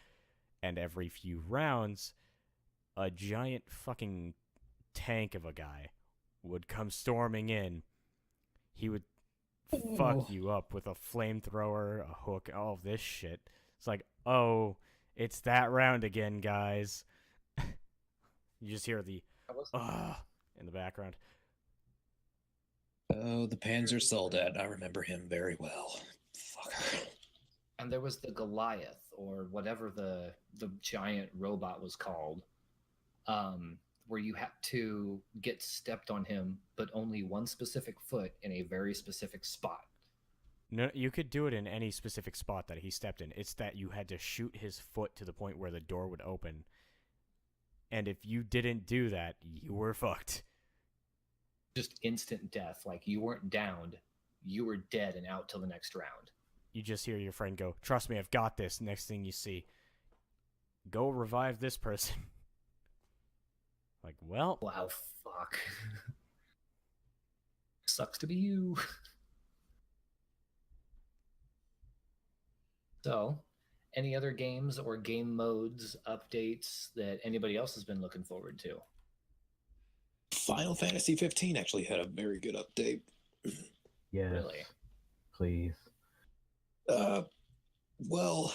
A: And every few rounds, a giant fucking tank of a guy would come storming in. He would fuck you up with a flamethrower, a hook, all of this shit. It's like, oh, it's that round again, guys. You just hear the in the background.
C: Oh, the Panzer Soldat. I remember him very well. Fucker.
D: And there was the Goliath, or whatever the giant robot was called, where you had to get stepped on him, but only one specific foot in a very specific spot.
A: No, you could do it in any specific spot that he stepped in. It's that you had to shoot his foot to the point where the door would open. And if you didn't do that, you were fucked.
D: Just instant death. Like, you weren't downed. You were dead and out till the next round.
A: You just hear your friend go, trust me, I've got this. Next thing you see, go revive this person. Like, well.
D: Wow, fuck. Sucks to be you. So, any other games or game modes, updates that anybody else has been looking forward to?
C: Final Fantasy 15 actually had a very good update.
B: Yes.
D: Really?
B: Please.
C: Well,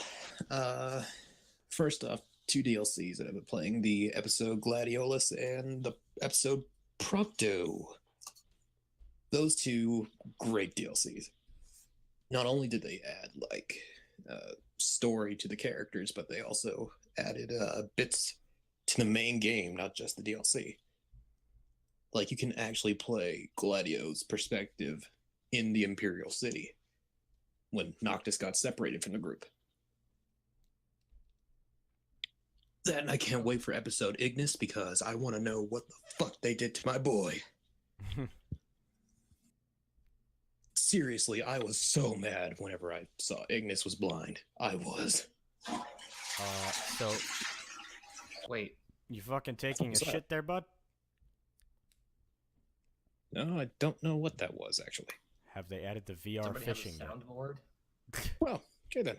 C: first off, two DLCs that I've been playing: the episode Gladiolus and the episode Prompto. Those two great DLCs. Not only did they add story to the characters, but they also added bits to the main game, not just the DLC. Like you can actually play Gladio's perspective in the Imperial City when Noctis got separated from the group. That and I can't wait for episode Ignis because I want to know what the fuck they did to my boy. Seriously, I was so mad whenever I saw Ignis was blind. I was.
A: So
D: Wait,
A: you fucking taking a
C: What's that?
A: shit there, bud?
C: No, I don't know what that was, actually.
A: Have they added the VR
D: somebody
A: fishing
D: have a
A: yet?
D: soundboard?
C: Well, okay then.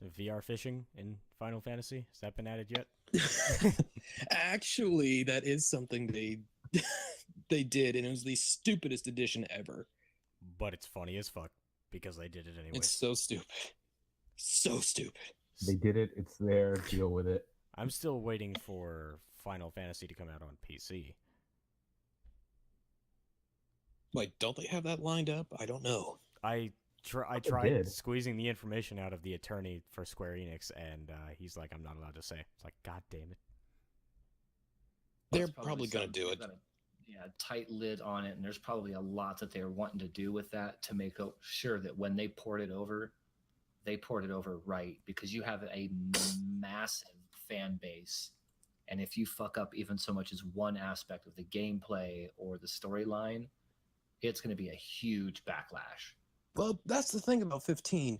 A: The VR fishing in Final Fantasy? Has that been added yet?
C: Actually, that is something they did, and it was the stupidest addition ever.
A: But it's funny as fuck because they did it anyway.
C: It's so stupid. So stupid.
B: They did it. It's there. Deal with it.
A: I'm still waiting for Final Fantasy to come out on PC.
C: Wait, don't they have that lined up? I don't know.
A: I
B: They
A: tried
B: did.
A: squeezing the information out of the attorney for Square Enix, and he's like, I'm not allowed to say. It's like, God damn it.
C: They're
D: It's
C: probably going to
D: something-
C: do
D: they've
C: it.
D: got a tight lid on it, and there's probably a lot that they're wanting to do with that to make sure that when they port it over, they port it over right, because you have a massive fan base, and if you fuck up even so much as one aspect of the gameplay or the storyline, it's going to be a huge backlash.
C: Well, that's the thing about 15.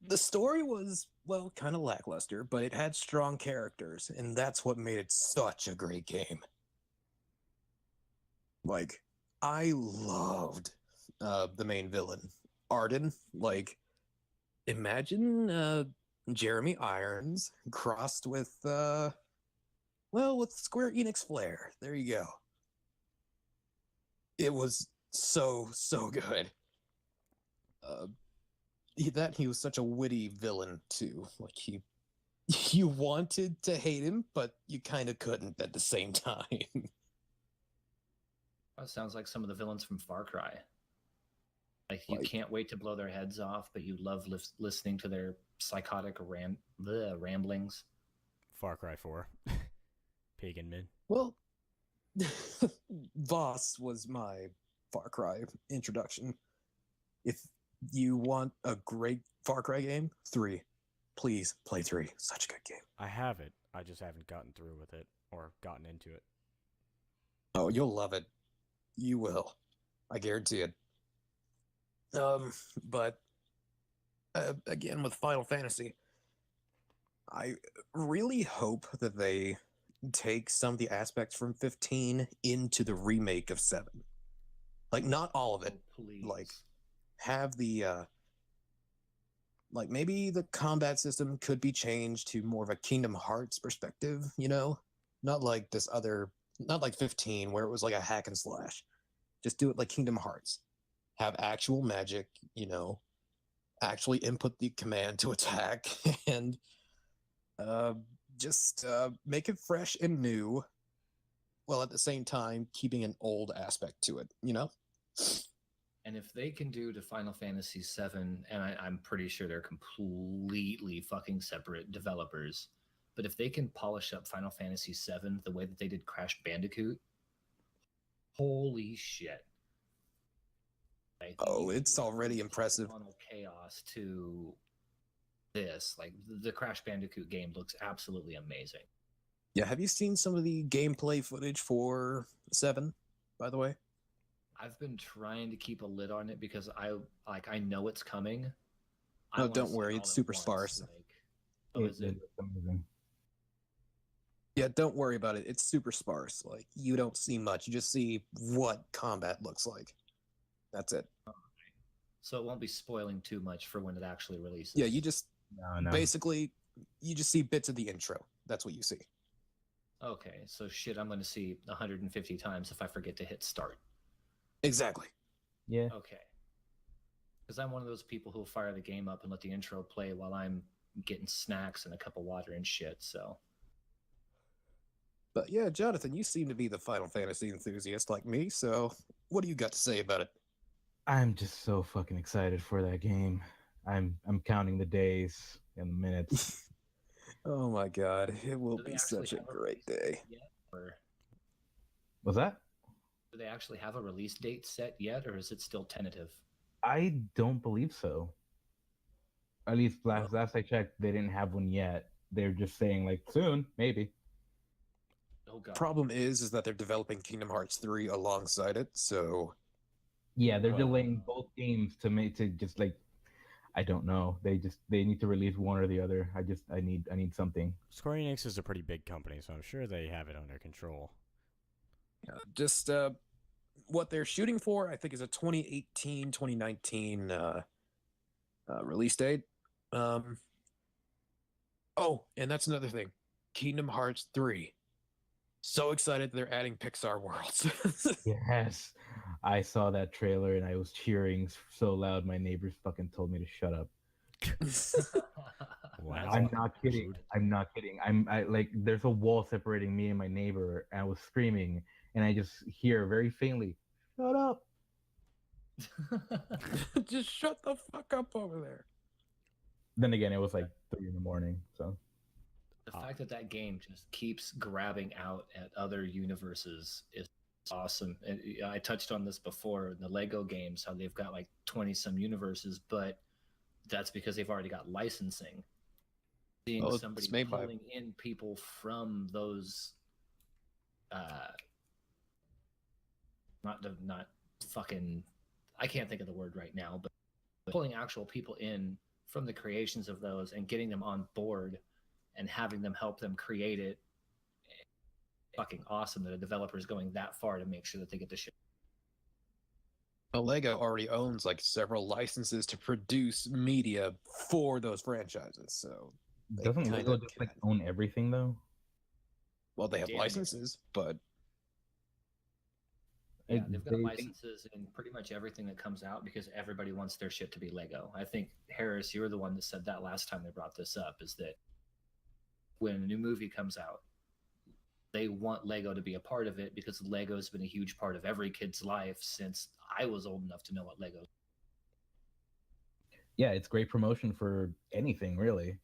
C: The story was, well, kind of lackluster, but it had strong characters, and that's what made it such a great game. Like, I loved the main villain, Arden. Like, imagine Jeremy Irons crossed with, with Square Enix flair. There you go. It was so good. He was such a witty villain too. Like you wanted to hate him, but you kind of couldn't at the same time.
D: That sounds like some of the villains from Far Cry. Like you
C: Like-
D: can't wait to blow their heads off, but you love listening to their psychotic ramblings.
A: Far Cry 4. Pagan Min.
C: Well, Voss was my Far Cry introduction. If you want a great Far Cry game, 3. Please play 3. Such a good game.
A: I have it. I just haven't gotten through with it or gotten into it.
C: Oh, you'll love it. You will. I guarantee it. But again, with Final Fantasy, I really hope that they take some of the aspects from 15 into the remake of 7. Like, not all of it.
D: Oh, please.
C: Like, have the like maybe the combat system could be changed to more of a Kingdom Hearts perspective, not like this other, not like 15 where it was like a hack and slash. Just do it like Kingdom Hearts. Have actual magic, actually input the command to attack and just make it fresh and new, while at the same time keeping an old aspect to it,
D: And if they can do to Final Fantasy VII, and I'm pretty sure they're completely fucking separate developers, but if they can polish up Final Fantasy VII the way that they did Crash Bandicoot, holy shit. Like,
C: Oh,
D: you
C: it's
D: go from
C: already impressive.
D: phenomenal chaos to this. Like the Crash Bandicoot game looks absolutely amazing.
C: Yeah, have you seen some of the gameplay footage for 7, by the way?
D: I've been trying to keep a lid on it because I know it's coming. I
C: No,
D: wanna
C: don't
D: see
C: worry,
D: it
C: it's
D: all at
C: super
D: once,
C: sparse.
D: oh, is it?
B: It's amazing.
C: Yeah, don't worry about it. It's super sparse. Like, you don't see much. You just see what combat looks like. That's it.
D: So it won't be spoiling too much for when it actually releases.
C: Yeah, you just
B: No.
C: basically you just see bits of the intro. That's what you see.
D: Okay, so shit, I'm going to see 150 times if I forget to hit start.
C: Exactly.
B: Yeah.
D: Okay. Because I'm one of those people who'll fire the game up and let the intro play while I'm getting snacks and a cup of water and shit. So,
C: But yeah, Jonathan, you seem to be the Final Fantasy enthusiast like me, so what do you got to say about it?
B: I'm just so fucking excited for that game. I'm counting the days and the minutes.
C: Oh my god, it will
D: do they
C: be
D: actually
C: such a
D: have
C: great
D: release
C: day.
D: date yet? Or
B: Was that?
D: do they actually have a release date set yet, or is it still tentative?
B: I don't believe so. At least last I checked, they didn't have one yet. They're just saying like soon, maybe.
D: Oh god.
C: Problem is that they're developing Kingdom Hearts 3 alongside it, so
B: Yeah, they're
D: Well,
B: delaying both games to make to just like I don't know. They need to release one or the other. I need something.
A: Square Enix is a pretty big company, so I'm sure they have it under control.
C: yeah, just what they're shooting for, I think, is a 2018, 2019 release date. Oh, and that's another thing. Kingdom Hearts 3. So excited they're adding Pixar worlds.
B: Yes, I saw that trailer and I was cheering so loud my neighbors fucking told me to shut up.
A: Wow.
B: I'm not kidding. I'm not kidding. I like there's a wall separating me and my neighbor, and I was screaming, and I just hear very faintly, "Shut up!"
C: Just shut the fuck up over there.
B: Then again, it was like 3 a.m. So
D: The fact that that game just keeps grabbing out at other universes is awesome. And I touched on this before in the Lego games, how they've got like 20 some universes, but that's because they've already got licensing. Seeing
C: Oh, it's
D: somebody
C: made by-
D: pulling in people from those, not fucking, I can't think of the word right now, but pulling actual people in from the creations of those and getting them on board and having them help them create it. Fucking awesome that a developer is going that far to make sure that they get the shit.
C: Lego already owns like several licenses to produce media for those franchises, so they
B: doesn't
C: kinda
B: Lego just like
C: can.
B: own everything though?
C: Well, they have
D: Damn it.
C: licenses, but
D: Yeah, they've got
B: They-
D: licenses in pretty much everything that comes out because everybody wants their shit to be Lego. I think, Harris, you were the one that said that last time they brought this up, is that when a new movie comes out, they want Lego to be a part of it because Lego's been a huge part of every kid's life since I was old enough to know what Lego.
B: Yeah, it's great promotion for anything really.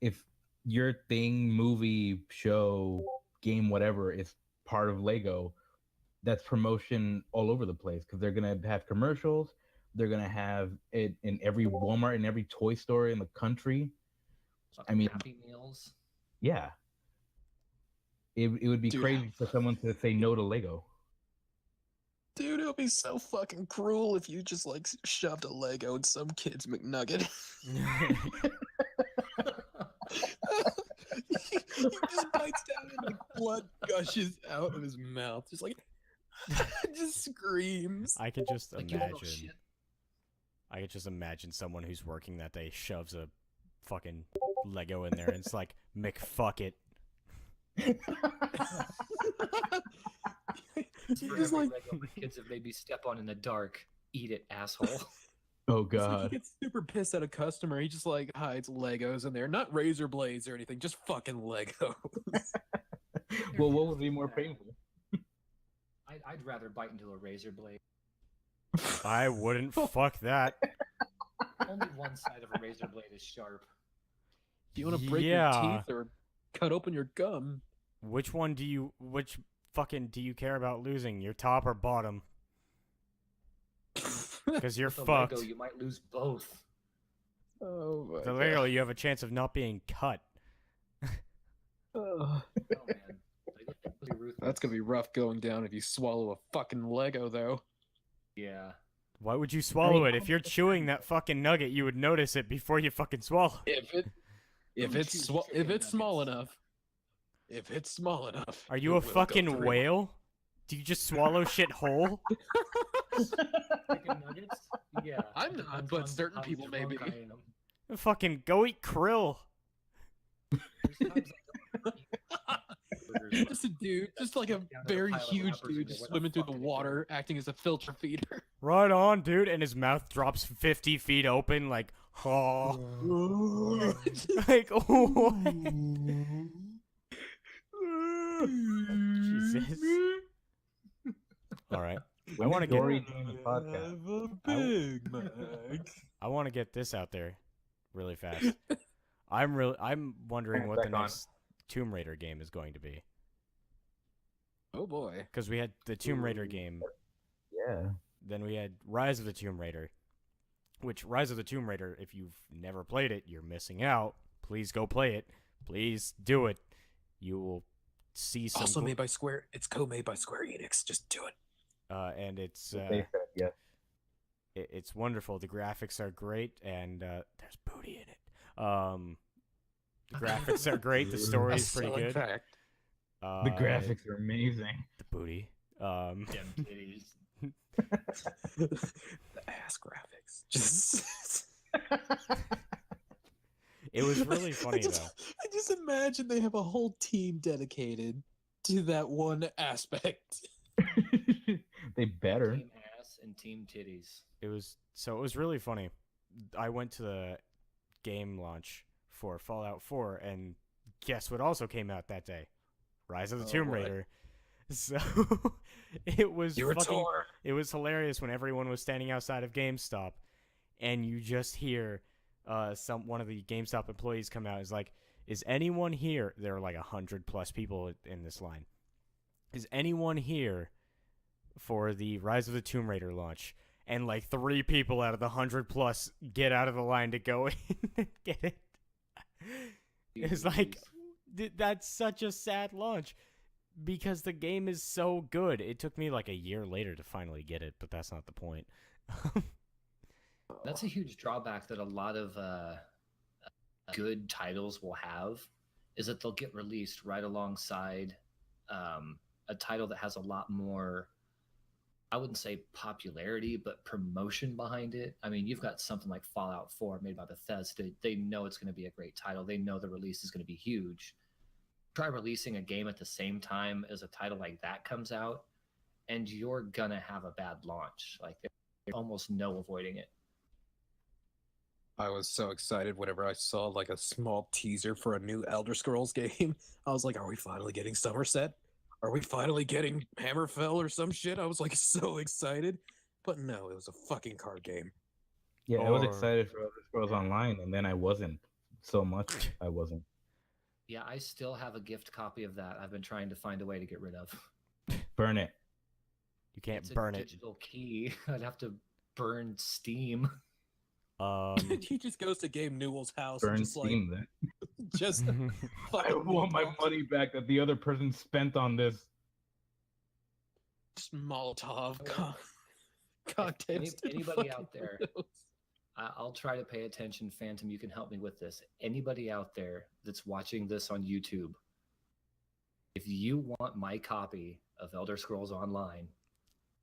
B: If your thing, movie, show, game, whatever is part of Lego, that's promotion all over the place because they're gonna have commercials. They're gonna have it in every Walmart and every toy store in the country.
D: Fucking
B: I mean-
D: Happy Meals.
B: Yeah, it would be
C: Dude.
B: crazy for someone to say no to Lego.
C: dude, it would be so fucking cruel if you just like shoved a Lego in some kid's McNugget. He just bites down and like blood gushes out of his mouth, just like just screams.
A: I could just
D: Like, you little
A: imagine.
D: shit.
A: I could just imagine someone who's working that day shoves a fucking Lego in there and it's like, McFuck it.
C: He
D: For
C: just
D: every
C: like
D: Lego my kids have made me step on in the dark. Eat it, asshole.
B: Oh
C: it's like he
B: god.
C: gets super pissed at a customer. He just like hides Legos in there, not razor blades or anything, just fucking Legos.
B: Well, what would be more painful?
D: I'd rather bite into a razor blade.
A: I wouldn't fuck that.
C: Oh,
D: Only one side of a razor blade is sharp.
C: Do you want to break
A: Yeah.
C: your teeth or cut open your gum?
A: Which fucking do you care about losing? Your top or bottom? Because you're
D: With a
A: fucked.
D: Lego, you might lose both.
C: Oh my
A: The Lego, you have a chance of not being cut.
C: God.
D: Oh man, Lego's really ruthless.
C: That's gonna be rough going down if you swallow a fucking Lego, though.
D: Yeah.
A: Why would you swallow it? If you're chewing that fucking nugget, you would notice it before you fucking swallow it.
C: If
D: Don't
C: it's
D: choose
C: if
D: chicken
C: it's small
D: nuggets.
C: enough, if it's small enough.
A: Are you
C: it
A: a
C: will go
A: fucking
C: through.
A: whale? Do you just swallow shit whole?
D: Chicken nuggets? Yeah.
C: I'm not,
D: Depends
C: but
D: on
C: certain
D: how
C: people may
D: drunk
C: be.
D: I am.
A: Fucking go eat krill.
D: There's times I don't eat burgers
C: Just a dude, just like a
D: Down to the
C: very
D: pile of
C: huge
D: wrappers and
C: dude
D: go,
C: just
D: "What the
C: swimming through
D: fuck
C: the
D: did it do?"
C: water, acting as a filter feeder.
A: Right on, dude. And his mouth drops 50 feet open, like, oh. Like, what? Jesus. All right. I want to get
B: Dory doing the podcast.
A: I want to get this out there really fast. I'm wondering what the
B: Back on.
A: next Tomb Raider game is going to be.
C: Oh boy.
A: Because we had the Tomb Raider game,
B: Yeah.
A: then we had Rise of the Tomb Raider, which Rise of the Tomb Raider, if you've never played it, you're missing out. Please go play it. Please do it. You will see some
C: Also made by Square. It's co-made by Square Enix. Just do it.
A: and it's
B: They said yes.
A: it's wonderful. The graphics are great, and there's booty in it. The graphics are great. The story is pretty good.
C: Fact.
B: The graphics are amazing.
A: The booty.
D: Damn titties.
C: The ass graphics. Just.
A: It was really funny though.
C: I just imagine they have a whole team dedicated to that one aspect.
B: They better.
D: Team ass and team titties.
A: It was really funny. I went to the game launch for Fallout 4, and guess what also came out that day? Rise of the Tomb
C: what?
A: Raider. So it was
C: You were
A: fucking.
C: torn.
A: It was hilarious when everyone was standing outside of GameStop, and you just hear one of the GameStop employees come out. Is like, "Is anyone here?" There are like 100+ people in this line. Is anyone here for the Rise of the Tomb Raider launch? And like 3 people out of the 100+ get out of the line to go in and get it. It's like, that's such a sad launch because the game is so good. It took me like a year later to finally get it, but that's not the point.
D: That's a huge drawback that a lot of good titles will have, is that they'll get released right alongside a title that has a lot more, I wouldn't say popularity, but promotion behind it. I mean, you've got something like Fallout 4 made by Bethesda. They know it's going to be a great title. They know the release is going to be huge. Try releasing a game at the same time as a title like that comes out, and you're going to have a bad launch. Like, there's almost no avoiding it.
C: I was so excited whenever I saw like a small teaser for a new Elder Scrolls game. I was like, are we finally getting Somerset? Are we finally getting Hammerfell or some shit? I was like so excited. But no, it was a fucking card game.
B: Yeah, I was
A: Or-
B: excited for Elder Scrolls Online, and then I wasn't so much. I wasn't.
D: Yeah, I still have a gift copy of that. I've been trying to find a way to get rid of.
B: Burn it.
A: You can't
D: It's
A: burn
D: a
A: it.
D: digital key. I'd have to burn Steam.
C: He just goes to Gabe Newell's house
B: Burn
C: and just
B: Steam then.
C: like just
B: I
C: fucking
B: want my money back that the other person spent on this.
C: Just Molotov
D: Oh,
C: cocktails. to the
D: anybody
C: fucking
D: out there?
C: windows.
D: I'll try to pay attention. Phantom, you can help me with this. Anybody out there that's watching this on YouTube, if you want my copy of Elder Scrolls Online,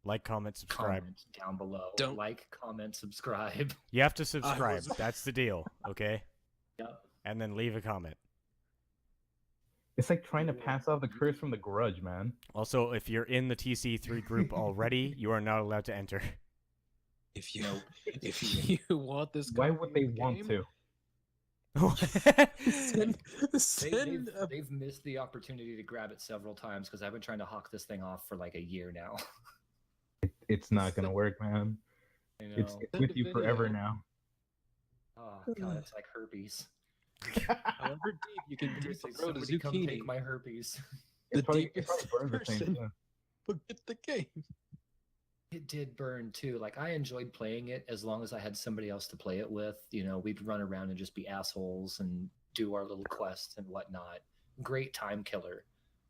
A: like, comment, subscribe.
D: comment down below.
C: Don't-
D: Like, comment, subscribe.
A: You have to subscribe.
C: was-
A: That's the deal, okay?
D: Yep.
A: And then leave a comment.
B: It's like trying to pass off the curse from the Grudge, man.
A: Also, if you're in the TC3 group already, you are not allowed to enter.
C: If you
D: Nope.
C: if you want this,
B: Why
C: copy
B: would
C: of
B: they
C: the
B: want
C: game,
B: to?
C: Send, send a
D: They've missed the opportunity to grab it several times because I've been trying to hawk this thing off for like a year now.
B: It's not gonna work, man.
D: I know.
B: It's
C: Send
B: with
C: a
B: you forever
C: video.
B: now.
D: Oh god, it's like herpes.
C: however deep you can deep
D: Seriously,
C: throw the
D: somebody come
C: zucchini.
D: take my herpes.
C: The
B: It probably
C: deepest
B: burns the same.
C: person
B: Yeah.
C: will get the game.
D: It did burn too. Like, I enjoyed playing it as long as I had somebody else to play it with. You know, we'd run around and just be assholes and do our little quests and whatnot. Great time killer.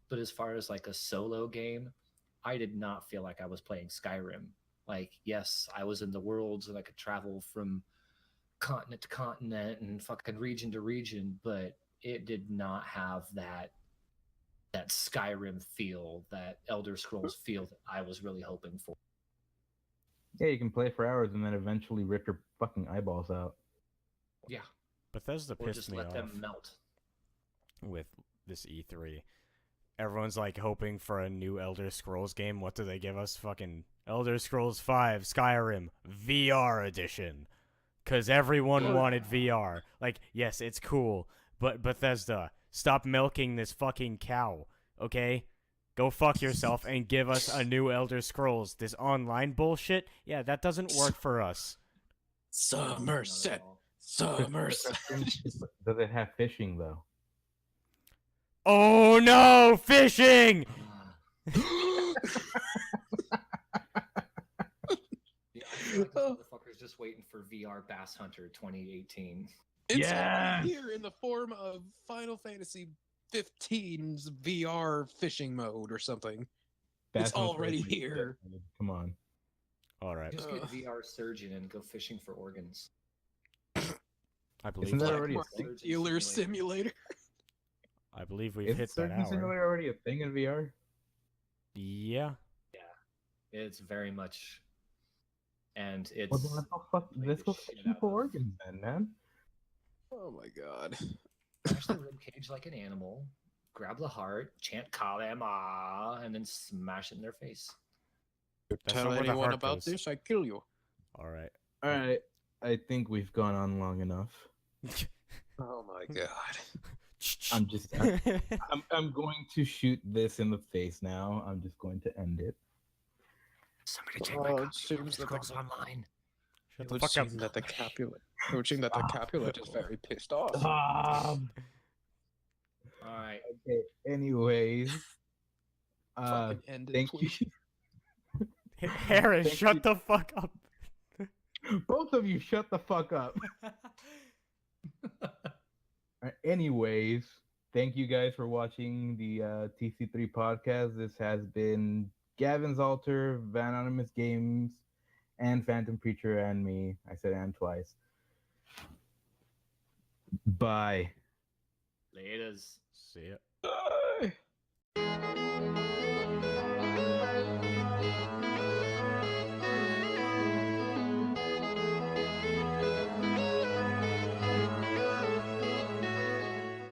D: But as far as like a solo game, I did not feel like I was playing Skyrim. Like, yes, I was in the worlds and I could travel from continent to continent and fucking region to region, but it did not have that Skyrim feel, that Elder Scrolls feel that I was really hoping for.
B: Yeah, you can play for hours and then eventually rip your fucking eyeballs out.
D: Yeah.
A: Bethesda
D: Or
A: pissed
D: just
A: me
D: let
A: off
D: them melt.
A: with this E3. everyone's like hoping for a new Elder Scrolls game. What do they give us? Fucking Elder Scrolls 5 Skyrim VR edition. Cause everyone wanted VR. Like, yes, it's cool, but Bethesda, stop milking this fucking cow, okay? Go fuck yourself and give us a new Elder Scrolls. This online bullshit, yeah, that doesn't work for us.
C: Somerset.
B: Does it have fishing though?
A: Oh no, fishing!
D: Yeah, I feel like this motherfucker's just waiting for VR Bass Hunter 2018.
C: It's
B: Yes!
C: already here in the form of Final Fantasy 15's VR fishing mode or something.
B: That's
C: It's already here.
B: Come on.
A: All right,
D: Just get VR Surgeon and go fishing for organs.
A: I believe
B: Isn't that
A: that.
B: already a
C: Market
B: thing?
C: dealer simulator.
A: I believe we've
B: Is
A: hit that
B: Surgeon
A: hour.
B: Simulator already a thing in VR?
A: Yeah.
D: It's very much, and it's.
B: Well, then let's go
D: shit
B: fishing
D: out
B: for
D: of-
B: organs then, man.
C: Oh my god.
D: Smash the rib cage like an animal, grab the heart, chant Kalema, and then smash it in their face.
A: That's
C: Tell
A: not where the
C: anyone
A: heart
C: about
A: goes.
C: this, I kill you.
A: All right.
B: All right, I think we've gone on long enough.
C: Oh my god.
B: I'm just, I'm going to shoot this in the face now. I'm just going to end it.
D: Somebody take
C: Oh,
D: my
C: it
D: copy of
C: seems
D: Elder
C: that the-
D: Scrolls Online.
A: Shut
C: It
A: the
C: would
A: fuck up.
C: seem that the Capulet. It would seem that the Capulet is very pissed off.
D: All right.
B: Okay. Anyways,
C: Fucking end it,
B: thank you.
C: please.
A: Harris,
B: Thank
A: shut
B: you.
A: the fuck up.
B: Both of you, shut the fuck up. Anyways, thank you guys for watching the TC3 podcast. This has been Gavin's Altar, Vanonymous Games, and Phantom Preacher, and me. I said and twice. Bye.
D: Laters.
A: See ya.
C: Bye.